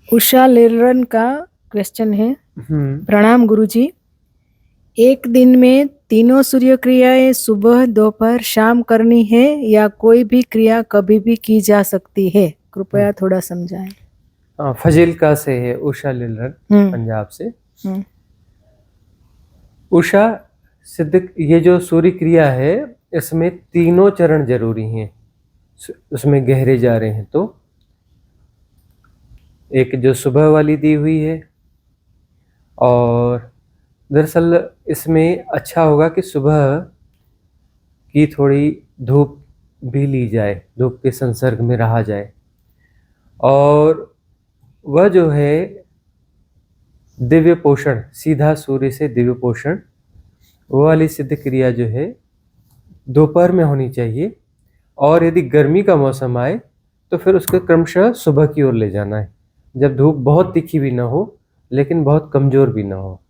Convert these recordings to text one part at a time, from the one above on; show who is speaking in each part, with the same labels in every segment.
Speaker 1: उषा लेलन का क्वेश्चन है।
Speaker 2: हम्म
Speaker 1: प्रणाम गुरुजी। एक दिन में तीनों सूर्य क्रियाएं सुबह दोपहर शाम करनी है या कोई भी क्रिया कभी भी की जा सकती है? कृपया थोड़ा समझाएं।
Speaker 2: फजीलका से है, उषा लिलर,
Speaker 1: हम्म
Speaker 2: पंजाब से।
Speaker 1: हम्म
Speaker 2: उषा सिद्ध, ये जो सूर्य क्रिया है इसमें तीनों चरण जरूरी हैं। उसमें गहरे जा रहे हैं तो एक जो सुबह वाली दी हुई है, और दरअसल इसमें अच्छा होगा कि सुबह की थोड़ी धूप भी ली जाए, धूप के संसर्ग में रहा जाए। और वह जो है दिव्य पोषण, सीधा सूर्य से दिव्य पोषण, वो वाली सिद्ध क्रिया जो है दोपहर में होनी चाहिए। और यदि गर्मी का मौसम आए तो फिर उसको क्रमशः सुबह की ओर ले जाना है, जब धूप बहुत तीखी भी ना हो लेकिन बहुत कमजोर भी ना हो।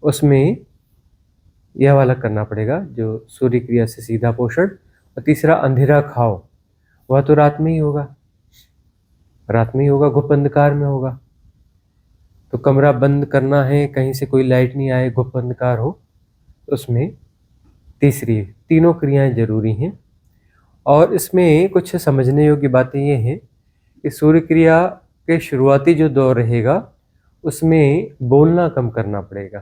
Speaker 2: उसमें यह वाला करना पड़ेगा, जो सूर्य क्रिया से सीधा पोषण। और तीसरा, अंधेरा खाओ, वह तो रात में ही होगा, रात में ही होगा, गुप्त अंधकार में होगा। तो कमरा बंद करना है, कहीं से कोई लाइट नहीं आए, गुप्त अंधकार हो, उसमें तीसरी तीनों क्रियाएं जरूरी हैं। और इसमें कुछ समझने योग्य बातें ये हैं कि सूर्य क्रिया के शुरुआती जो दौर रहेगा उसमें बोलना कम करना पड़ेगा,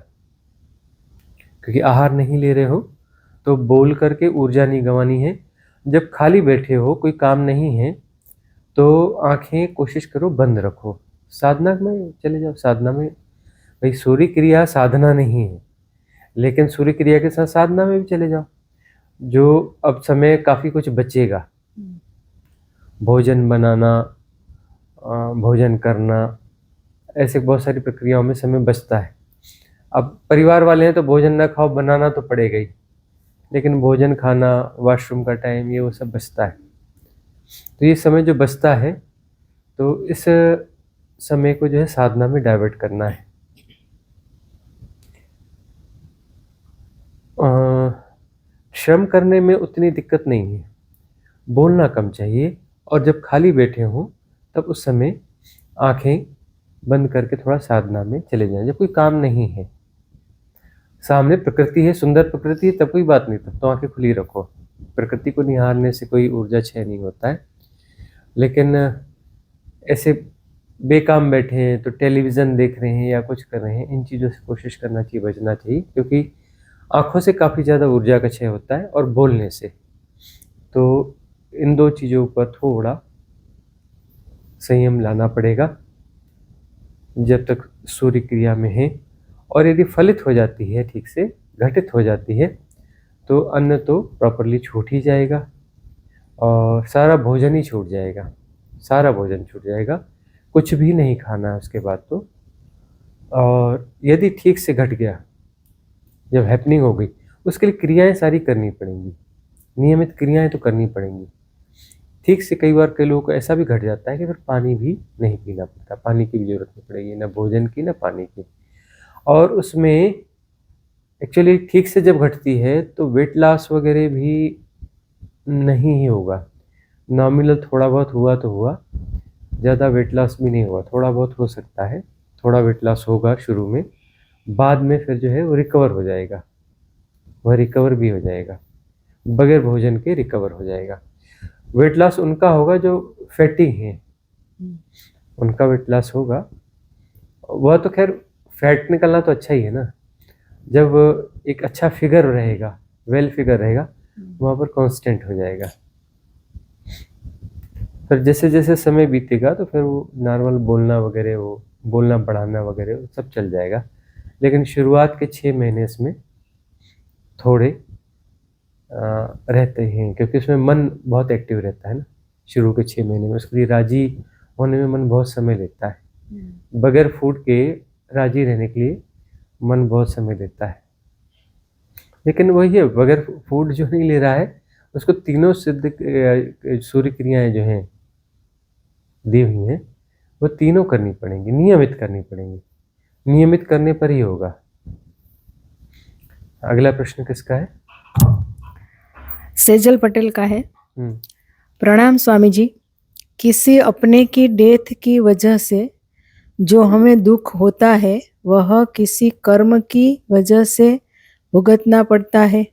Speaker 2: क्योंकि आहार नहीं ले रहे हो तो बोल करके ऊर्जा नहीं गंवानी है। जब खाली बैठे हो, कोई काम नहीं है, तो आंखें कोशिश करो बंद रखो, साधना में चले जाओ। साधना में भाई सूर्य क्रिया साधना नहीं है, लेकिन सूर्य क्रिया के साथ साधना में भी चले जाओ। जो अब समय काफ़ी कुछ बचेगा, भोजन बनाना, भोजन करना, ऐसे बहुत सारी प्रक्रियाओं में समय बचता है। अब परिवार वाले हैं तो भोजन ना खाओ, बनाना तो पड़ेगा ही, लेकिन भोजन खाना, वॉशरूम का टाइम, ये वो सब बचता है। तो ये समय जो बचता है, तो इस समय को जो है साधना में डाइवर्ट करना है। श्रम करने में उतनी दिक्कत नहीं है, बोलना कम चाहिए। और जब खाली बैठे हों तब उस समय आंखें बंद करके थोड़ा साधना में चले जाएं, जब कोई काम नहीं है, सामने प्रकृति है, सुंदर प्रकृति है, तब कोई बात नहीं, तब तो आंखें खुली रखो। प्रकृति को निहारने से कोई ऊर्जा क्षय नहीं होता है। लेकिन ऐसे बेकाम बैठे हैं तो टेलीविज़न देख रहे हैं या कुछ कर रहे हैं, इन चीज़ों से कोशिश करना चाहिए, बचना चाहिए, क्योंकि आँखों से काफ़ी ज़्यादा ऊर्जा का क्षय होता है और बोलने से। तो इन दो चीज़ों पर थोड़ा संयम लाना पड़ेगा जब तक सूर्य क्रिया में है। और यदि फलित हो जाती है, ठीक से घटित हो जाती है, तो अन्न तो प्रॉपरली छूट ही जाएगा और सारा भोजन ही छूट जाएगा, सारा भोजन छूट जाएगा, कुछ भी नहीं खाना है उसके बाद तो। और यदि ठीक से घट गया, जब हैपनिंग हो गई, उसके लिए क्रियाएं सारी करनी पड़ेंगी, नियमित क्रियाएं तो करनी पड़ेंगी। ठीक से कई बार कई लोगों को ऐसा भी घट जाता है कि फिर पानी भी नहीं पीना पड़ता, पानी की भी जरूरत नहीं पड़ेगी, ना भोजन की ना पानी की। और उसमें एक्चुअली ठीक से जब घटती है तो वेट लॉस वगैरह भी नहीं ही होगा। नॉमिनल थोड़ा बहुत हुआ तो हुआ, ज़्यादा वेट लॉस भी नहीं हुआ, थोड़ा बहुत हो सकता है, थोड़ा वेट लॉस होगा शुरू में, बाद में फिर जो है वो रिकवर हो जाएगा, वह रिकवर भी हो जाएगा, बगैर भोजन के रिकवर हो जाएगा। वेट लॉस उनका होगा जो फैटी हैं, उनका वेट लॉस होगा। वह तो खैर फैट निकलना तो अच्छा ही है ना, जब एक अच्छा फिगर रहेगा, वेल फिगर रहेगा, वहाँ पर कांस्टेंट हो जाएगा। फिर जैसे जैसे समय बीतेगा तो फिर वो नॉर्मल बोलना वगैरह, वो बोलना बढ़ाना वगैरह वो सब चल जाएगा। लेकिन शुरुआत के 6 महीने इसमें थोड़े रहते हैं, क्योंकि उसमें मन बहुत एक्टिव रहता है ना। शुरू के 6 महीने में उसके लिए राजी होने में मन बहुत समय लेता है। बगैर फूड के राजी रहने के लिए मन बहुत समय लेता है। लेकिन वही है, बगैर फूड जो नहीं ले रहा है उसको तीनों सिद्ध सूर्य क्रियाएं जो हैं दी हुई हैं, वो तीनों करनी पड़ेंगी, नियमित करनी पड़ेंगी, नियमित करने पर ही होगा। अगला प्रश्न किसका है?
Speaker 1: सेजल पटेल का है।
Speaker 2: हम्म
Speaker 1: प्रणाम स्वामी जी। किसी अपने की डेथ की वजह से जो हमें दुख होता है वह किसी कर्म की वजह से भुगतना पड़ता है।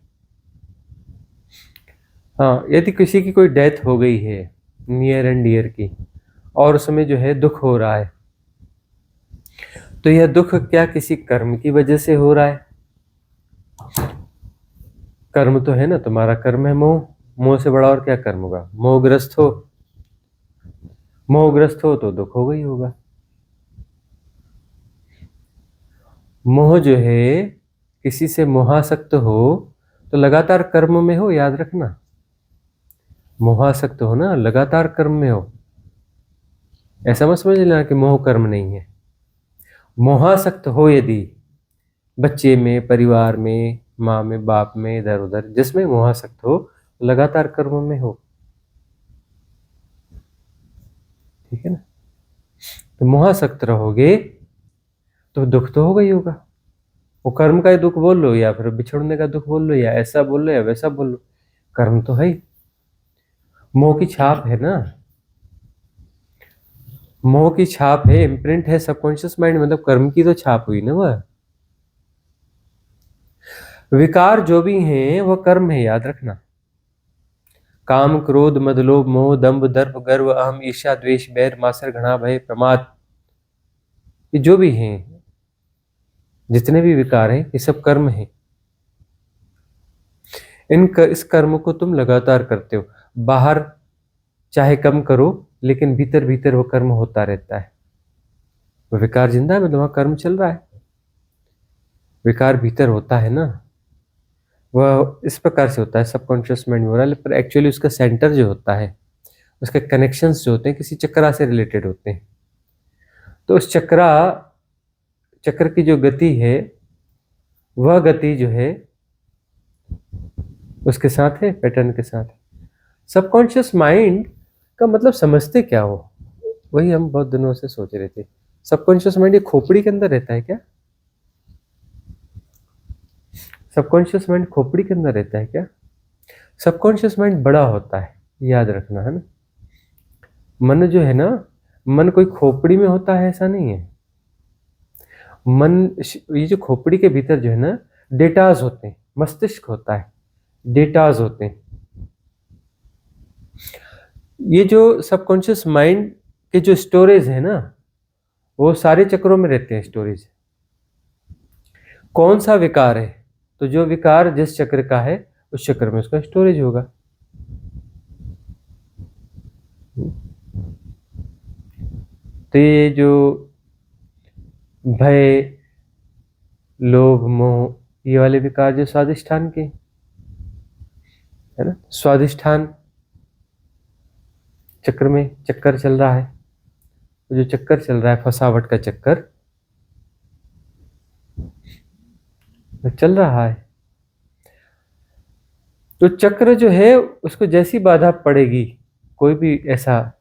Speaker 2: हाँ, यदि किसी की कोई डेथ हो गई है नियर एंड डियर की और उसमें जो है दुख हो रहा है, तो यह दुख क्या किसी कर्म की वजह से हो रहा है? कर्म तो है ना, तुम्हारा कर्म है मोह। मोह से बड़ा और क्या कर्म होगा? मोहग्रस्त हो, मोहग्रस्त हो तो दुख होगा ही होगा। मोह जो है, किसी से मोहासक्त हो तो लगातार कर्म में हो, याद रखना। मोहासक्त हो ना, लगातार कर्म में हो। ऐसा मत समझ लेना कि मोह कर्म नहीं है। मोहासक्त हो यदि बच्चे में, परिवार में, माँ में, बाप में, इधर उधर जिसमें मोहासक्त हो, लगातार कर्म में हो, ठीक है ना। तो मोहासक्त रहोगे तो दुख तो होगा ही होगा। वो कर्म का ही दुख बोल लो या फिर बिछड़ने का दुख बोल लो या ऐसा बोल लो या वैसा बोल लो, कर्म तो है ही। मोह की छाप है ना, मोह की छाप है, इम्प्रिंट है सबकॉन्शियस माइंड, मतलब कर्म की तो छाप हुई ना वह। विकार जो भी हैं वह कर्म है, याद रखना। काम, क्रोध, मद, लोभ, मोह, दंभ, दर्प, गर्व, अहम, ईर्ष्या, द्वेष, बैर, मात्सर्य, घृणा, भय, प्रमाद, ये जो भी हैं, जितने भी विकार हैं, ये सब कर्म हैं। इस कर्म को तुम लगातार करते हो। बाहर चाहे कम करो, लेकिन भीतर भीतर वो कर्म होता रहता है। वो विकार जिंदा है, मतलब वहां कर्म चल रहा है। विकार भीतर होता है ना, वह इस प्रकार से होता है, सबकॉन्शियस माइंड में हो रहा है, पर एक्चुअली उसका सेंटर जो होता है, उसके कनेक्शंस जो होते हैं किसी चक्रा से रिलेटेड होते हैं। तो उस चक्र की जो गति है, वह गति जो है उसके साथ है, पैटर्न के साथ है। सबकॉन्शियस माइंड का मतलब समझते क्या हो, वही हम बहुत दिनों से सोच रहे थे। सबकॉन्शियस माइंड ये खोपड़ी के अंदर रहता है क्या? सबकॉन्शियस माइंड खोपड़ी के अंदर रहता है क्या? सबकॉन्शियस माइंड बड़ा होता है, याद रखना, है ना। मन जो है ना, मन कोई खोपड़ी में होता है ऐसा नहीं है। मन, ये जो खोपड़ी के भीतर जो है ना, डेटाज होते हैं, मस्तिष्क होता है, डेटाज होते हैं। ये जो सबकॉन्शियस माइंड के जो स्टोरेज है ना, वो सारे चक्रों में रहते हैं स्टोरेज। कौन सा विकार है, तो जो विकार जिस चक्र का है उस चक्र में उसका स्टोरेज होगा। तो ये जो भय, लोभ, मोह, ये वाले विकार जो स्वादिष्ठान के, है ना, स्वादिष्ठान चक्र में चक्कर चल रहा है। जो चक्कर चल रहा है, फसावट का चक्कर चल रहा है, तो चक्र जो है उसको जैसी बाधा पड़ेगी, कोई भी ऐसा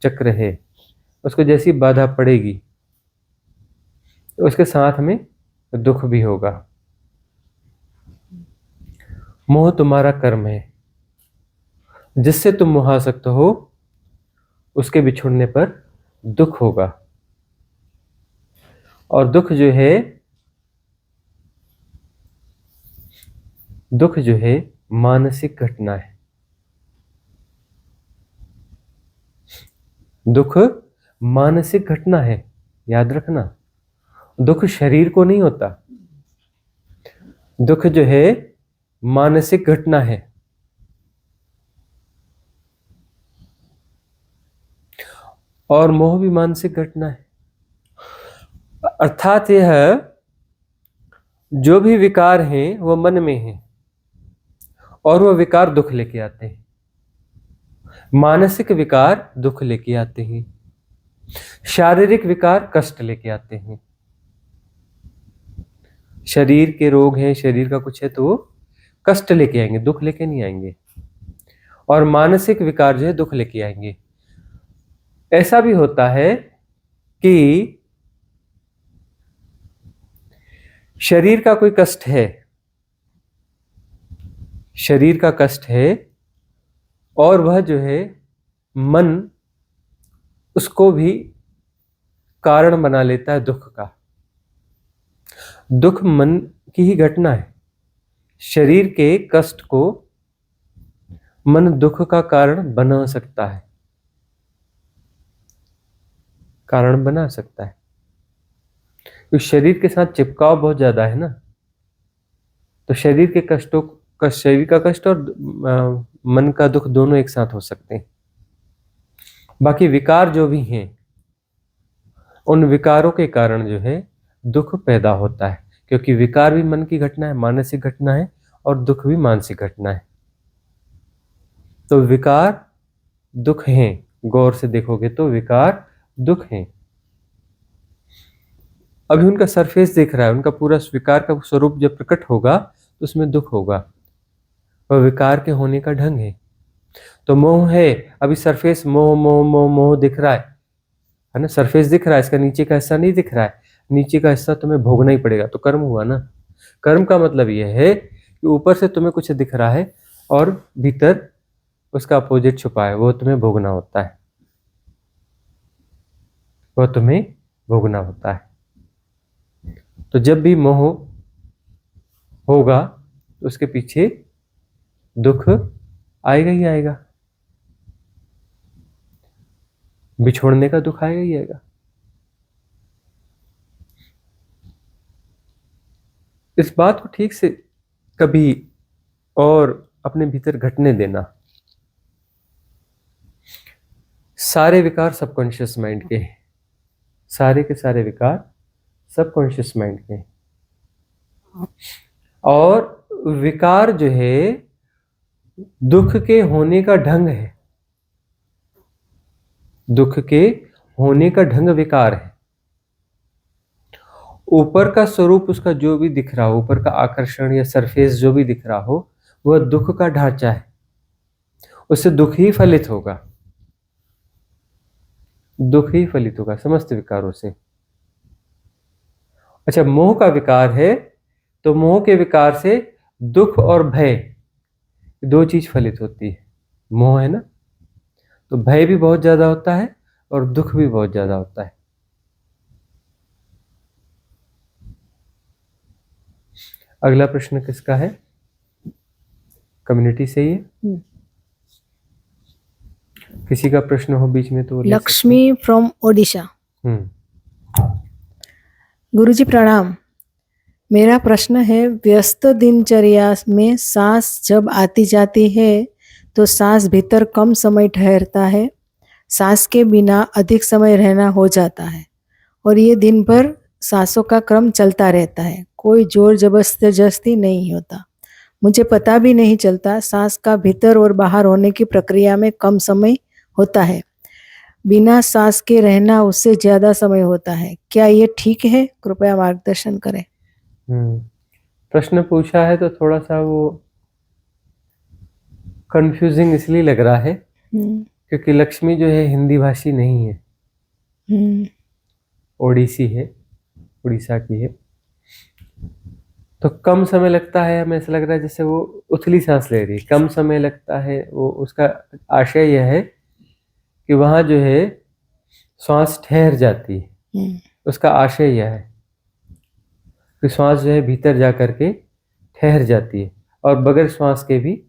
Speaker 2: चक्र है, उसको जैसी बाधा पड़ेगी तो उसके साथ में दुख भी होगा। मोह तुम्हारा कर्म है, जिससे तुम मोहासक्त हो, उसके बिछुड़ने पर दुख होगा। और दुख जो है मानसिक घटना है। दुख मानसिक घटना है, याद रखना। दुख शरीर को नहीं होता, दुख जो है मानसिक घटना है। और मोह भी मानसिक घटना है। अर्थात यह जो भी विकार हैं वो मन में हैं और वह विकार दुख लेके आते हैं। मानसिक विकार दुख लेके आते हैं, शारीरिक विकार कष्ट लेके आते हैं। शरीर के रोग हैं, शरीर का कुछ है तो वो कष्ट लेके आएंगे, दुख लेके नहीं आएंगे। और मानसिक विकार जो है दुख लेके आएंगे। ऐसा भी होता है कि शरीर का कोई कष्ट है, शरीर का कष्ट है, और वह जो है मन उसको भी कारण बना लेता है दुख का। दुख मन की ही घटना है। शरीर के कष्ट को मन दुख का कारण बना सकता है, कारण बना सकता है। क्योंकि शरीर के साथ चिपकाव बहुत ज्यादा है ना, तो शरीर के कष्टों का, शरीर का कष्ट और मन का दुख दोनों एक साथ हो सकते हैं। बाकी विकार जो भी हैं, उन विकारों के कारण जो है दुख पैदा होता है, क्योंकि विकार भी मन की घटना है, मानसिक घटना है, और दुख भी मानसिक घटना है। तो विकार दुख हैं, गौर से देखोगे तो विकार दुख हैं। अभी उनका सरफेस दिख रहा है, उनका पूरा विकार का स्वरूप जब प्रकट होगा तो उसमें दुख होगा, वह विकार के होने का ढंग है। तो मोह है, अभी सरफेस मोह मोह मोह मोह दिख रहा है ना, सरफेस दिख रहा है, इसका नीचे का हिस्सा नहीं दिख रहा है। नीचे का हिस्सा तुम्हें भोगना ही पड़ेगा, तो कर्म हुआ ना। कर्म का मतलब यह है कि ऊपर से तुम्हें कुछ दिख रहा है और भीतर उसका अपोजिट छुपा है, वो तुम्हें भोगना होता है, वह तुम्हें भोगना होता है। तो जब भी मोह होगा तो उसके पीछे दुख आएगा ही आएगा, बिछोड़ने का दुख आएगा ही आएगा। इस बात को ठीक से कभी और अपने भीतर घटने देना। सारे विकार सबकॉन्शियस माइंड के हैं, सारे के सारे विकार सबकॉन्शियस माइंड के हैं। और विकार जो है दुख के होने का ढंग है, दुख के होने का ढंग विकार है। ऊपर का स्वरूप उसका जो भी दिख रहा हो, ऊपर का आकर्षण या सरफेस जो भी दिख रहा हो, वह दुख का ढांचा है, उससे दुख ही फलित होगा, दुख ही फलित होगा समस्त विकारों से। अच्छा, मोह का विकार है तो मोह के विकार से दुख और भय, दो चीज फलित होती है। मोह है ना, तो भय भी बहुत ज्यादा होता है और दुख भी बहुत ज्यादा होता है। अगला प्रश्न किसका है? कम्युनिटी से ही है? किसी का प्रश्न हो बीच में तो ले सकते
Speaker 1: लक्ष्मी फ्रॉम ओडिशा।
Speaker 2: हैं।
Speaker 1: गुरुजी प्रणाम। मेरा प्रश्न है, व्यस्त दिनचर्या में सांस जब आती जाती है तो सांस भीतर कम समय ठहरता है, सांस के बिना अधिक समय रहना हो जाता है, और ये दिन भर सांसों का क्रम चलता रहता है, कोई जोर जबरदस्ती नहीं होता। मुझे पता भी नहीं चलता, सांस का भीतर और बाहर होने की प्रक्रिया में कम समय होता है, बिना सांस के रहना उससे ज्यादा समय होता है। क्या ये ठीक है? कृपया मार्गदर्शन करें।
Speaker 2: प्रश्न पूछा है तो थोड़ा सा वो कंफ्यूजिंग इसलिए लग रहा है क्योंकि लक्ष्मी जो है हिंदी भाषी नहीं है, ओडिसी है, उड़ीसा की है। तो कम समय लगता है, हमें ऐसा लग रहा है जैसे वो उथली सांस ले रही है, कम समय लगता है। वो उसका आशय यह है कि वहां जो है श्वास ठहर जाती है, उसका आशय यह है कि श्वास जो है भीतर जा करके ठहर जाती है और बगैर श्वास के भी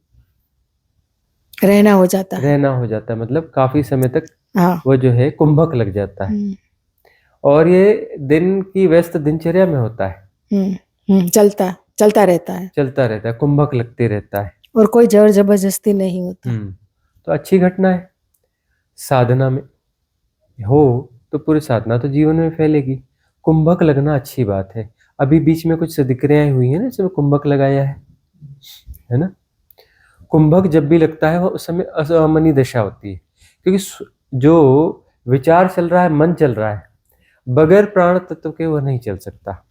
Speaker 1: रहना हो जाता है,
Speaker 2: मतलब काफी समय तक
Speaker 1: हाँ,
Speaker 2: वो जो है कुंभक लग जाता है। और ये दिन की व्यस्त दिनचर्या में होता है,
Speaker 1: चलता रहता है,
Speaker 2: कुंभक लगते रहता है
Speaker 1: और कोई जोर जबरदस्ती नहीं होता।
Speaker 2: तो अच्छी घटना है। साधना में हो तो पूरी साधना तो जीवन में फैलेगी। कुंभक लगना अच्छी बात है। अभी बीच में कुछ दिक्रियाएं हुई है ना, जिसमें कुंभक लगाया है ना। कुंभक जब भी लगता है वो उस समय असामान्य दशा होती है, क्योंकि जो विचार चल रहा है, मन चल रहा है, बगैर प्राण तत्व के वह नहीं चल सकता।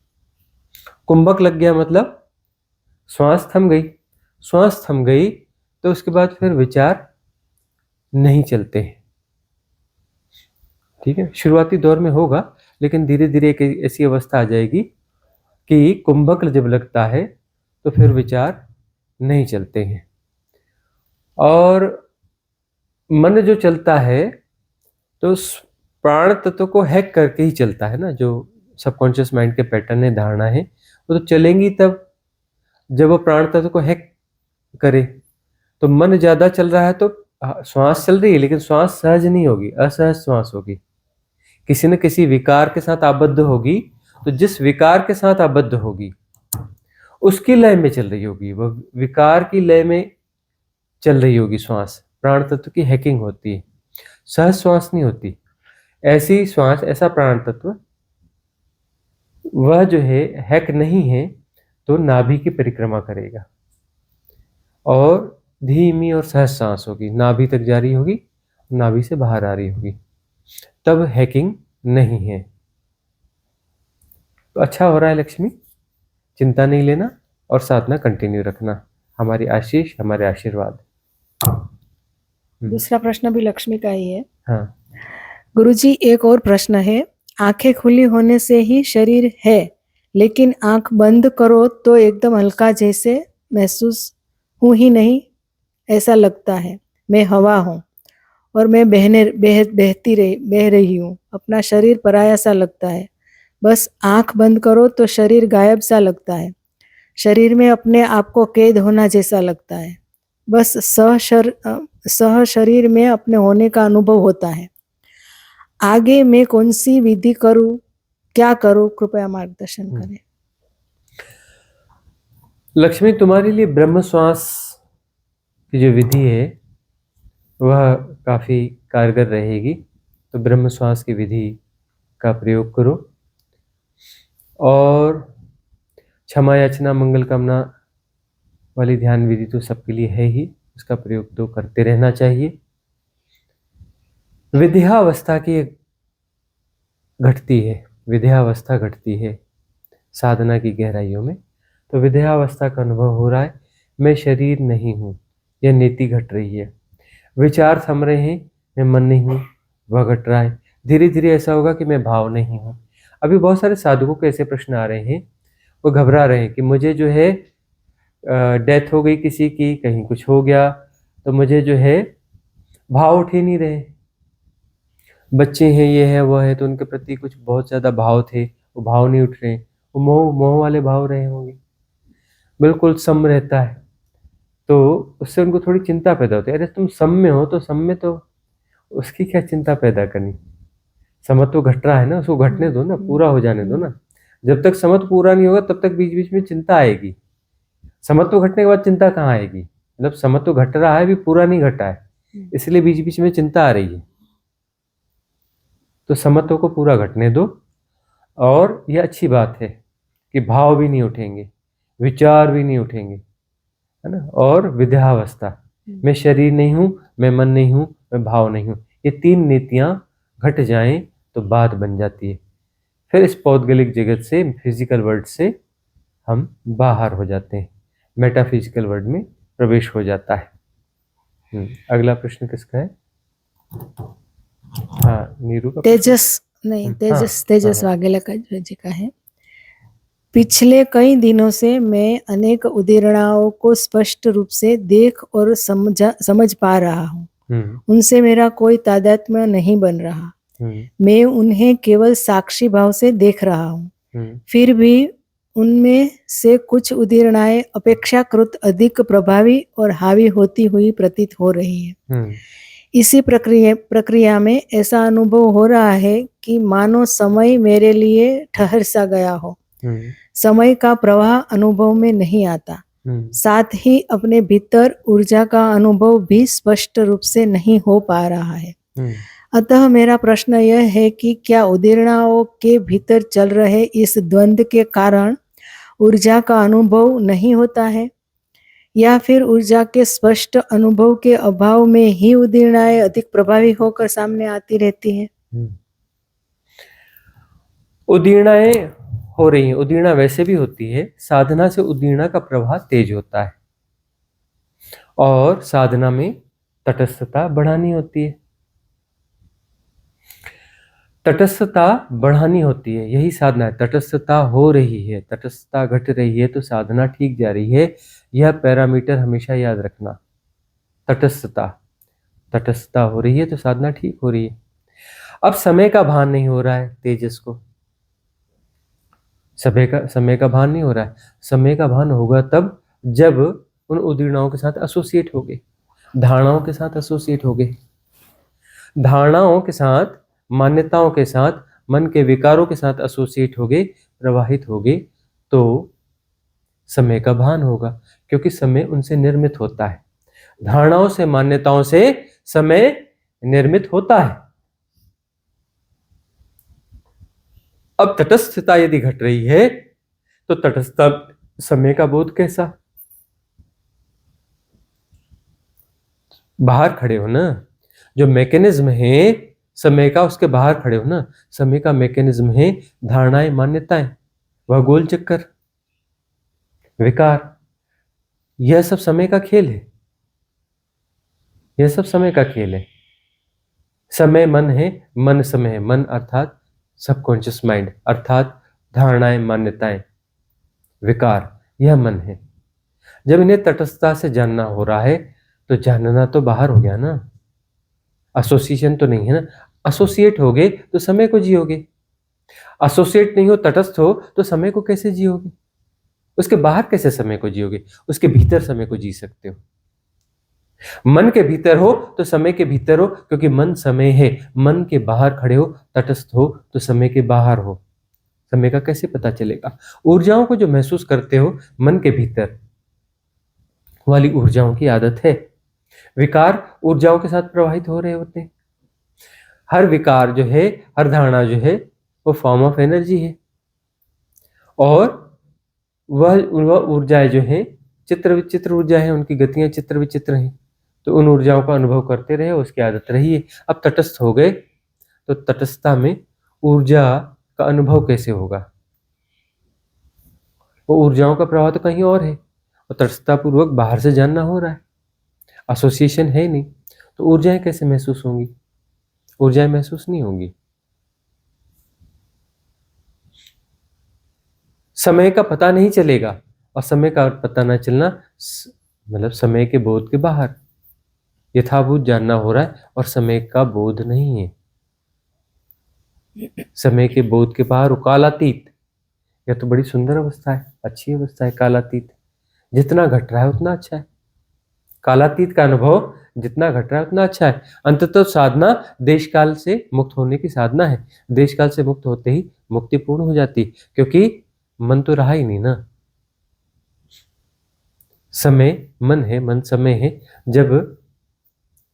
Speaker 2: कुंभक लग गया मतलब श्वास थम गई तो उसके बाद फिर विचार नहीं चलते हैं। ठीक है, शुरुआती दौर में होगा, लेकिन धीरे धीरे एक ऐसी अवस्था आ जाएगी कि कुंभक जब लगता है तो फिर विचार नहीं चलते हैं। और मन जो चलता है तो प्राण तत्व को हैक करके ही चलता है ना, जो सबकॉन्शियस माइंड के पैटर्न है, धारणा है, वो तो चलेंगी तब जब वो प्राण तत्व को हैक करे। तो मन ज्यादा चल रहा है तो श्वास चल रही है, लेकिन श्वास सहज नहीं होगी, असहज श्वास होगी, किसी न किसी विकार के साथ आबद्ध होगी। तो जिस विकार के साथ आबद्ध होगी उसकी लय में चल रही होगी, वह विकार की लय में चल रही होगी श्वास। प्राण तत्व की हैकिंग होती है, सहज श्वास नहीं होती। ऐसी श्वास, ऐसा प्राण तत्व वह जो है हैक नहीं है, तो नाभि की परिक्रमा करेगा और धीमी और सहज सांस होगी, नाभि तक जा रही होगी, नाभि से बाहर आ रही होगी, तब हैकिंग नहीं है। तो अच्छा हो रहा है लक्ष्मी, चिंता नहीं लेना और साधना कंटिन्यू रखना। हमारी आशीष, हमारे आशीर्वाद।
Speaker 1: दूसरा प्रश्न भी लक्ष्मी का ही है।
Speaker 2: हाँ,
Speaker 1: गुरुजी, एक और प्रश्न है। आंखें खुली होने से ही शरीर है, लेकिन आंख बंद करो तो एकदम हल्का जैसे महसूस हूँ ही नहीं, ऐसा लगता है मैं हवा हूँ और मैं बह रही हूँ। अपना शरीर पराया सा लगता है। बस आंख बंद करो तो शरीर गायब सा लगता है। शरीर में अपने आप को कैद होना जैसा लगता है। बस सह शरीर में अपने होने का अनुभव होता है। आगे मैं कौन सी विधि करूं, क्या करूं, कृपया मार्गदर्शन करें।
Speaker 2: लक्ष्मी, तुम्हारे लिए ब्रह्म श्वास की जो विधि है वह काफी कारगर रहेगी। तो ब्रह्म श्वास की विधि का प्रयोग करो और क्षमा याचना मंगल कामना वाली ध्यान विधि तो सबके लिए है ही, उसका प्रयोग तो करते रहना चाहिए। विद्यावस्था की घटती है, विद्यावस्था घटती है साधना की गहराइयों में। तो विद्यावस्था का अनुभव हो रहा है, मैं शरीर नहीं हूँ, यह नीति घट रही है। विचार थम रहे हैं, मैं मन नहीं हूँ, वह घट रहा है। धीरे धीरे ऐसा होगा कि मैं भाव नहीं हूँ। अभी बहुत सारे साधकों के ऐसे प्रश्न आ रहे हैं, वो घबरा रहे हैं कि मुझे जो है डेथ हो गई किसी की, कहीं कुछ हो गया, तो मुझे जो है भाव उठ ही नहीं रहे। बच्चे हैं, ये है वो है, तो उनके प्रति कुछ बहुत ज़्यादा भाव थे, वो भाव नहीं उठ रहे, वो मोह वाले भाव रहे होंगे। बिल्कुल सम रहता है तो उससे उनको थोड़ी चिंता पैदा होती है। अरे तुम सम में हो तो सम में तो उसकी क्या चिंता पैदा करनी, समत तो घट रहा है ना, उसको घटने दो ना, पूरा हो जाने दो ना। जब तक समत पूरा नहीं होगा तब तक बीच बीच में चिंता आएगी। समत तो घटने के बाद चिंता कहाँ आएगी, मतलब समत तो घट रहा है, अभी पूरा नहीं घटा है, इसलिए बीच बीच में चिंता आ रही है। तो समत्व को पूरा घटने दो। और यह अच्छी बात है कि भाव भी नहीं उठेंगे, विचार भी नहीं उठेंगे, है ना। और विद्यावस्था, मैं शरीर नहीं हूँ, मैं मन नहीं हूँ, मैं भाव नहीं हूँ, ये तीन नीतियाँ घट जाएं तो बात बन जाती है। फिर इस पौद्गलिक जगत से, फिजिकल वर्ल्ड से हम बाहर हो जाते हैं, मेटाफिजिकल वर्ल्ड में प्रवेश हो जाता है। अगला प्रश्न किसका है? हाँ, नीरू का।
Speaker 1: तेजस नहीं, तेजस
Speaker 2: हाँ।
Speaker 1: वाघेला का जी का है। पिछले कई दिनों से मैं अनेक उदाहरणों को स्पष्ट रूप से देख और समझ पा रहा हूँ। उनसे मेरा कोई तादात्म्य नहीं बन रहा। मैं उन्हें केवल साक्षी भाव से देख रहा हूँ। फिर भी उनमें से कुछ उदाहरणाएं अपेक्षाकृत अधिक प्रभावी और हावी होती हुई प्रतीत हो रही है। इसी प्रक्रिया में ऐसा अनुभव हो रहा है कि मानो समय मेरे लिए ठहर सा गया हो। समय का प्रवाह अनुभव में नहीं आता। साथ ही अपने भीतर ऊर्जा का अनुभव भी स्पष्ट रूप से नहीं हो पा रहा है। अतः मेरा प्रश्न यह है कि क्या उदाहरणों के भीतर चल रहे इस द्वंद्व के कारण ऊर्जा का अनुभव नहीं होता है, या फिर ऊर्जा के स्पष्ट अनुभव के अभाव में ही उदाहरणाएं अधिक प्रभावी होकर सामने आती रहती है।
Speaker 2: उदाहरणाएं हो रही है, उद्दीर्णा वैसे भी होती है, साधना से उद्दीर्णा का प्रवाह तेज होता है और साधना में तटस्थता बढ़ानी होती है। तटस्थता बढ़ानी होती है, यही साधना है। तटस्थता हो रही है, तटस्थता घट रही है तो साधना ठीक जा रही है। यह पैरामीटर हमेशा याद रखना। तटस्थता हो रही है तो साधना ठीक हो रही है। अब समय का भान नहीं हो रहा है तेजस को, समय का भान नहीं हो रहा है। समय का भान होगा तब जब उन उदीर्णाओं के साथ एसोसिएट हो गए, धारणाओं के साथ एसोसिएट हो गए, धारणाओं के साथ, मान्यताओं के साथ, मन के विकारों के साथ एसोसिएट हो गए, प्रवाहित हो गए, तो समय का भान होगा, क्योंकि समय उनसे निर्मित होता है। धारणाओं से, मान्यताओं से समय निर्मित होता है। अब तटस्थता यदि घट रही है तो तटस्थता समय का बोध कैसा? बाहर खड़े हो ना, जो मैकेनिज्म है समय का, उसके बाहर खड़े हो ना। समय का मैकेनिज्म है धारणाएं, मान्यताएं, वह गोल चक्कर, विकार, यह सब समय का खेल है, यह सब समय का खेल है। समय मन है, मन समय है। मन अर्थात सबकॉन्शियस माइंड, अर्थात धारणाएं, मान्यताएं, विकार, यह मन है। जब इन्हें तटस्थता से जानना हो रहा है तो जानना तो बाहर हो गया ना, एसोसिएशन तो नहीं है ना। एसोसिएट हो गए तो समय को जियोगे, एसोसिएट नहीं हो, तटस्थ हो तो समय को कैसे जियोगे? उसके बाहर कैसे समय को जियोगे? उसके भीतर समय को जी सकते हो। मन के भीतर हो तो समय के भीतर हो, क्योंकि मन समय है। मन के बाहर खड़े हो, तटस्थ हो तो समय के बाहर हो। समय का कैसे पता चलेगा? ऊर्जाओं को जो महसूस करते हो मन के भीतर वाली ऊर्जाओं की आदत है। विकार ऊर्जाओं के साथ प्रवाहित हो रहे होते हैं। हर विकार जो है, हर धारणा जो है, वो फॉर्म ऑफ एनर्जी है, और वह ऊर्जाएं जो है चित्र विचित्र ऊर्जा है, उनकी गतियां चित्र विचित्र हैं। तो उन ऊर्जाओं का अनुभव करते रहे, उसकी आदत रही है। अब तटस्थ हो गए तो तटस्थता में ऊर्जा का अनुभव कैसे होगा? वो ऊर्जाओं का प्रवाह तो कहीं और है, और तटस्थता पूर्वक बाहर से जानना हो रहा है, एसोसिएशन है नहीं, तो ऊर्जाएं कैसे महसूस होंगी? ऊर्जाएं महसूस नहीं होंगी। समय का पता नहीं चलेगा, और समय का पता न चलना मतलब समय के बोध के बाहर यथाभूत जानना हो रहा है, और समय का बोध नहीं है। समय के बोध के बाहर वो कालातीत, यह तो बड़ी सुंदर अवस्था है, अच्छी अवस्था है कालातीत। जितना घट रहा है उतना अच्छा है। कालातीत का अनुभव जितना घट रहा है उतना अच्छा है। अंततः साधना देश काल से मुक्त होने की साधना है। देश काल से मुक्त होते ही मुक्ति पूर्ण हो जाती, क्योंकि मन तो रहा ही नहीं ना। समय मन है, मन समय है। जब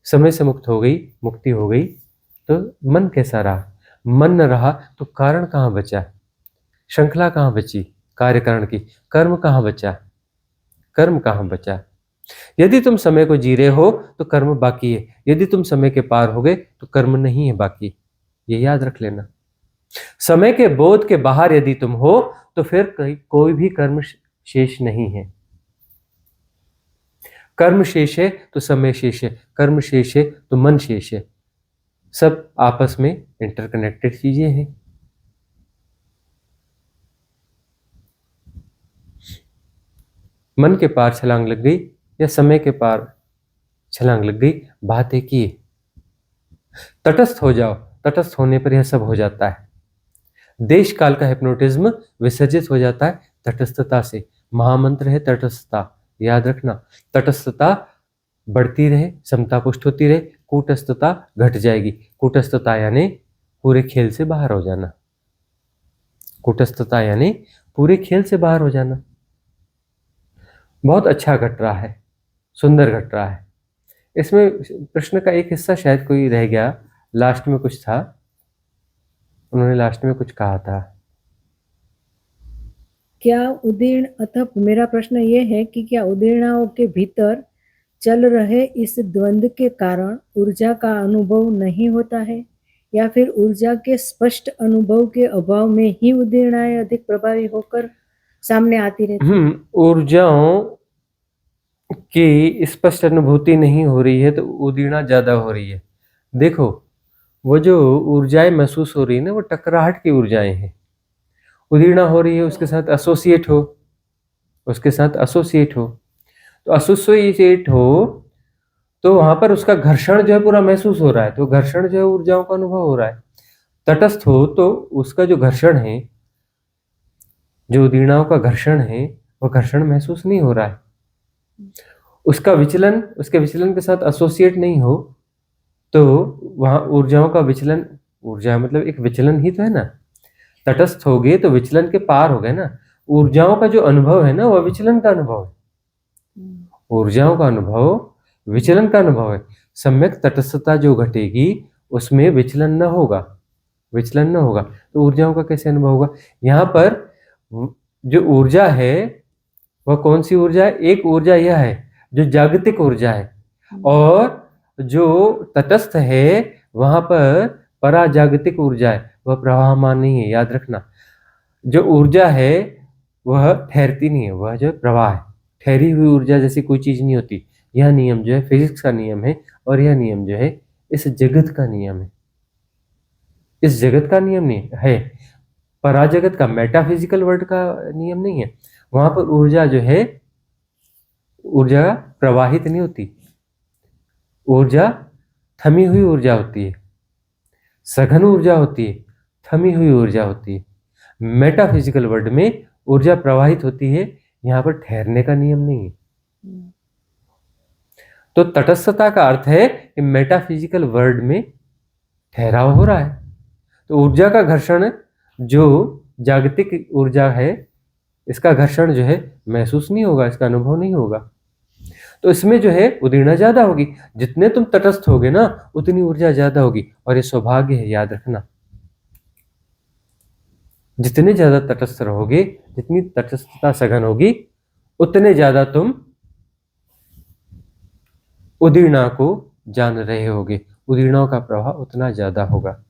Speaker 2: समय से मुक्त हो गई, मुक्ति हो गई, तो मन कैसा रहा? मन न रहा तो कारण कहाँ बचा? श्रृंखला कहाँ बची कार्यकारण की? कर्म कहाँ बचा? कर्म कहाँ बचा? यदि तुम समय को जी रहे हो तो कर्म बाकी है, यदि तुम समय के पार हो गए तो कर्म नहीं है बाकी। ये याद रख लेना। समय के बोध के बाहर यदि तुम हो तो फिर कोई भी कर्म शेष नहीं है। कर्म शेष है तो समय शेष है, कर्म शेष है तो मन शेष है। सब आपस में इंटरकनेक्टेड चीजें हैं। मन के पार छलांग लग गई या समय के पार छलांग लग गई, बात एक ही है। तटस्थ हो जाओ, तटस्थ होने पर यह सब हो जाता है। देश काल का हिप्नोटिज्म विसर्जित हो जाता है तटस्थता से। महामंत्र है तटस्थता, याद रखना। तटस्थता बढ़ती रहे, समता पुष्ट होती रहे, कूटस्थता घट जाएगी। कूटस्थता यानी पूरे खेल से बाहर हो जाना। कूटस्थता यानी पूरे खेल से बाहर हो जाना। बहुत अच्छा घट रहा है, सुंदर घट रहा है। इसमें प्रश्न का एक हिस्सा शायद कोई रह गया, लास्ट में कुछ था, उन्होंने लास्ट में कुछ कहा था।
Speaker 1: क्या उदीर्ण अथवा मेरा प्रश्न ये है कि क्या उदीर्णाओं के भीतर चल रहे इस द्वंद्व के कारण ऊर्जा का अनुभव नहीं होता है, या फिर ऊर्जा के स्पष्ट अनुभव के अभाव में ही उदीर्णाएं अधिक प्रभावी होकर सामने आती रहती है?
Speaker 2: ऊर्जाओं की स्पष्ट अनुभूति नहीं हो रही है तो उदीर्णा ज्यादा हो रही है। देखो, वो जो ऊर्जाएं महसूस हो रही है ना, वो टकराहट की ऊर्जाएं हैं। उदीर्णा हो रही है, उसके साथ एसोसिएट हो, उसके साथ एसोसिएट हो, तो एसोसिएट हो तो वहां पर उसका घर्षण जो है पूरा महसूस हो रहा है, तो घर्षण जो है ऊर्जाओं का अनुभव हो रहा है। तटस्थ हो तो उसका जो घर्षण है, जो उदीरणाओं का घर्षण है, वह घर्षण महसूस नहीं हो रहा है। उसका विचलन उसके विचलन के साथ एसोसिएट नहीं हो तो वहां ऊर्जाओं का विचलन, ऊर्जा मतलब एक विचलन ही तो है ना। तटस्थ हो गए तो विचलन के पार हो गए ना। ऊर्जाओं का जो अनुभव है ना, वह विचलन का अनुभव है। ऊर्जाओं का अनुभव विचलन का अनुभव है। सम्यक तटस्थता जो घटेगी उसमें विचलन न होगा, विचलन न होगा तो ऊर्जाओं का कैसे अनुभव होगा। यहाँ पर जो ऊर्जा है वह कौन सी ऊर्जा है? एक ऊर्जा यह है जो जागतिक ऊर्जा है, और जो तटस्थ है वहां पर पराजागतिक ऊर्जा है, वह प्रवाहमान नहीं है, याद रखना। जो ऊर्जा है वह ठहरती नहीं है, वह जो है प्रवाह है। ठहरी हुई ऊर्जा जैसी कोई चीज नहीं होती। यह नियम जो है फिजिक्स का नियम है, और यह नियम जो है इस जगत का नियम है। इस जगत का नियम नहीं है, पराजगत का, मेटाफिजिकल वर्ल्ड का नियम नहीं है। वहां पर ऊर्जा जो है, ऊर्जा प्रवाहित नहीं होती, ऊर्जा थमी हुई ऊर्जा होती है, सघन ऊर्जा होती है, थमी हुई ऊर्जा होती है। मेटाफिजिकल वर्ल्ड में ऊर्जा प्रवाहित होती है, यहां पर ठहरने का नियम नहीं है। तो तटस्थता का अर्थ है कि मेटाफिजिकल वर्ल्ड में ठहराव हो रहा है। तो ऊर्जा का घर्षण जो जागतिक ऊर्जा है, इसका घर्षण जो है महसूस नहीं होगा, इसका अनुभव नहीं होगा। तो इसमें जो है उदीर्णा ज्यादा होगी। जितने तुम तटस्थ होगे ना उतनी ऊर्जा ज्यादा होगी, और ये सौभाग्य है, याद रखना। जितने ज्यादा तटस्थ रहोगे, जितनी तटस्थता सघन होगी, उतने ज्यादा तुम उदीर्णा को जान रहे होगे, उदीर्णाओं का प्रभाव उतना ज्यादा होगा।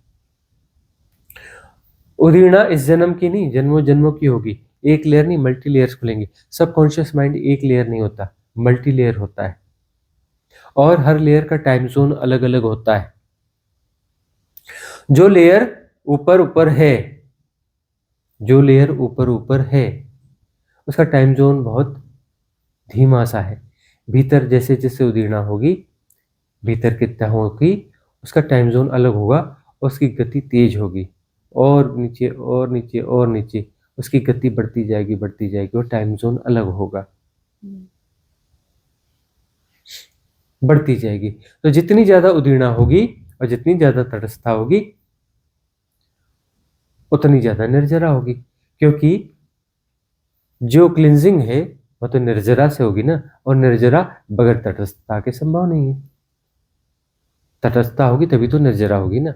Speaker 2: उदीर्णा इस जन्म की नहीं, जन्मों जन्मों की होगी। एक लेयर नहीं, मल्टी लेयर्स खुलेंगे। सबकॉन्शियस माइंड एक लेयर नहीं होता, मल्टी लेयर होता है, और हर लेयर का टाइम जोन अलग अलग होता है। जो लेयर ऊपर ऊपर है, जो लेयर ऊपर ऊपर है, उसका टाइम जोन बहुत धीमा सा है। भीतर जैसे जैसे उदीर्णा होगी, भीतर कितना होगी, उसका टाइम जोन अलग होगा, उसकी गति तेज होगी, और नीचे और नीचे और नीचे उसकी गति बढ़ती जाएगी, बढ़ती जाएगी, और टाइम जोन अलग होगा, बढ़ती जाएगी। तो जितनी ज्यादा उदीर्णा होगी और जितनी ज्यादा तटस्थता होगी, उतनी ज्यादा निर्जरा होगी। क्योंकि जो क्लिंजिंग है वह तो निर्जरा से होगी ना, और निर्जरा बगैर तटस्थता के संभव नहीं है। तटस्थता होगी तभी तो निर्जरा होगी ना।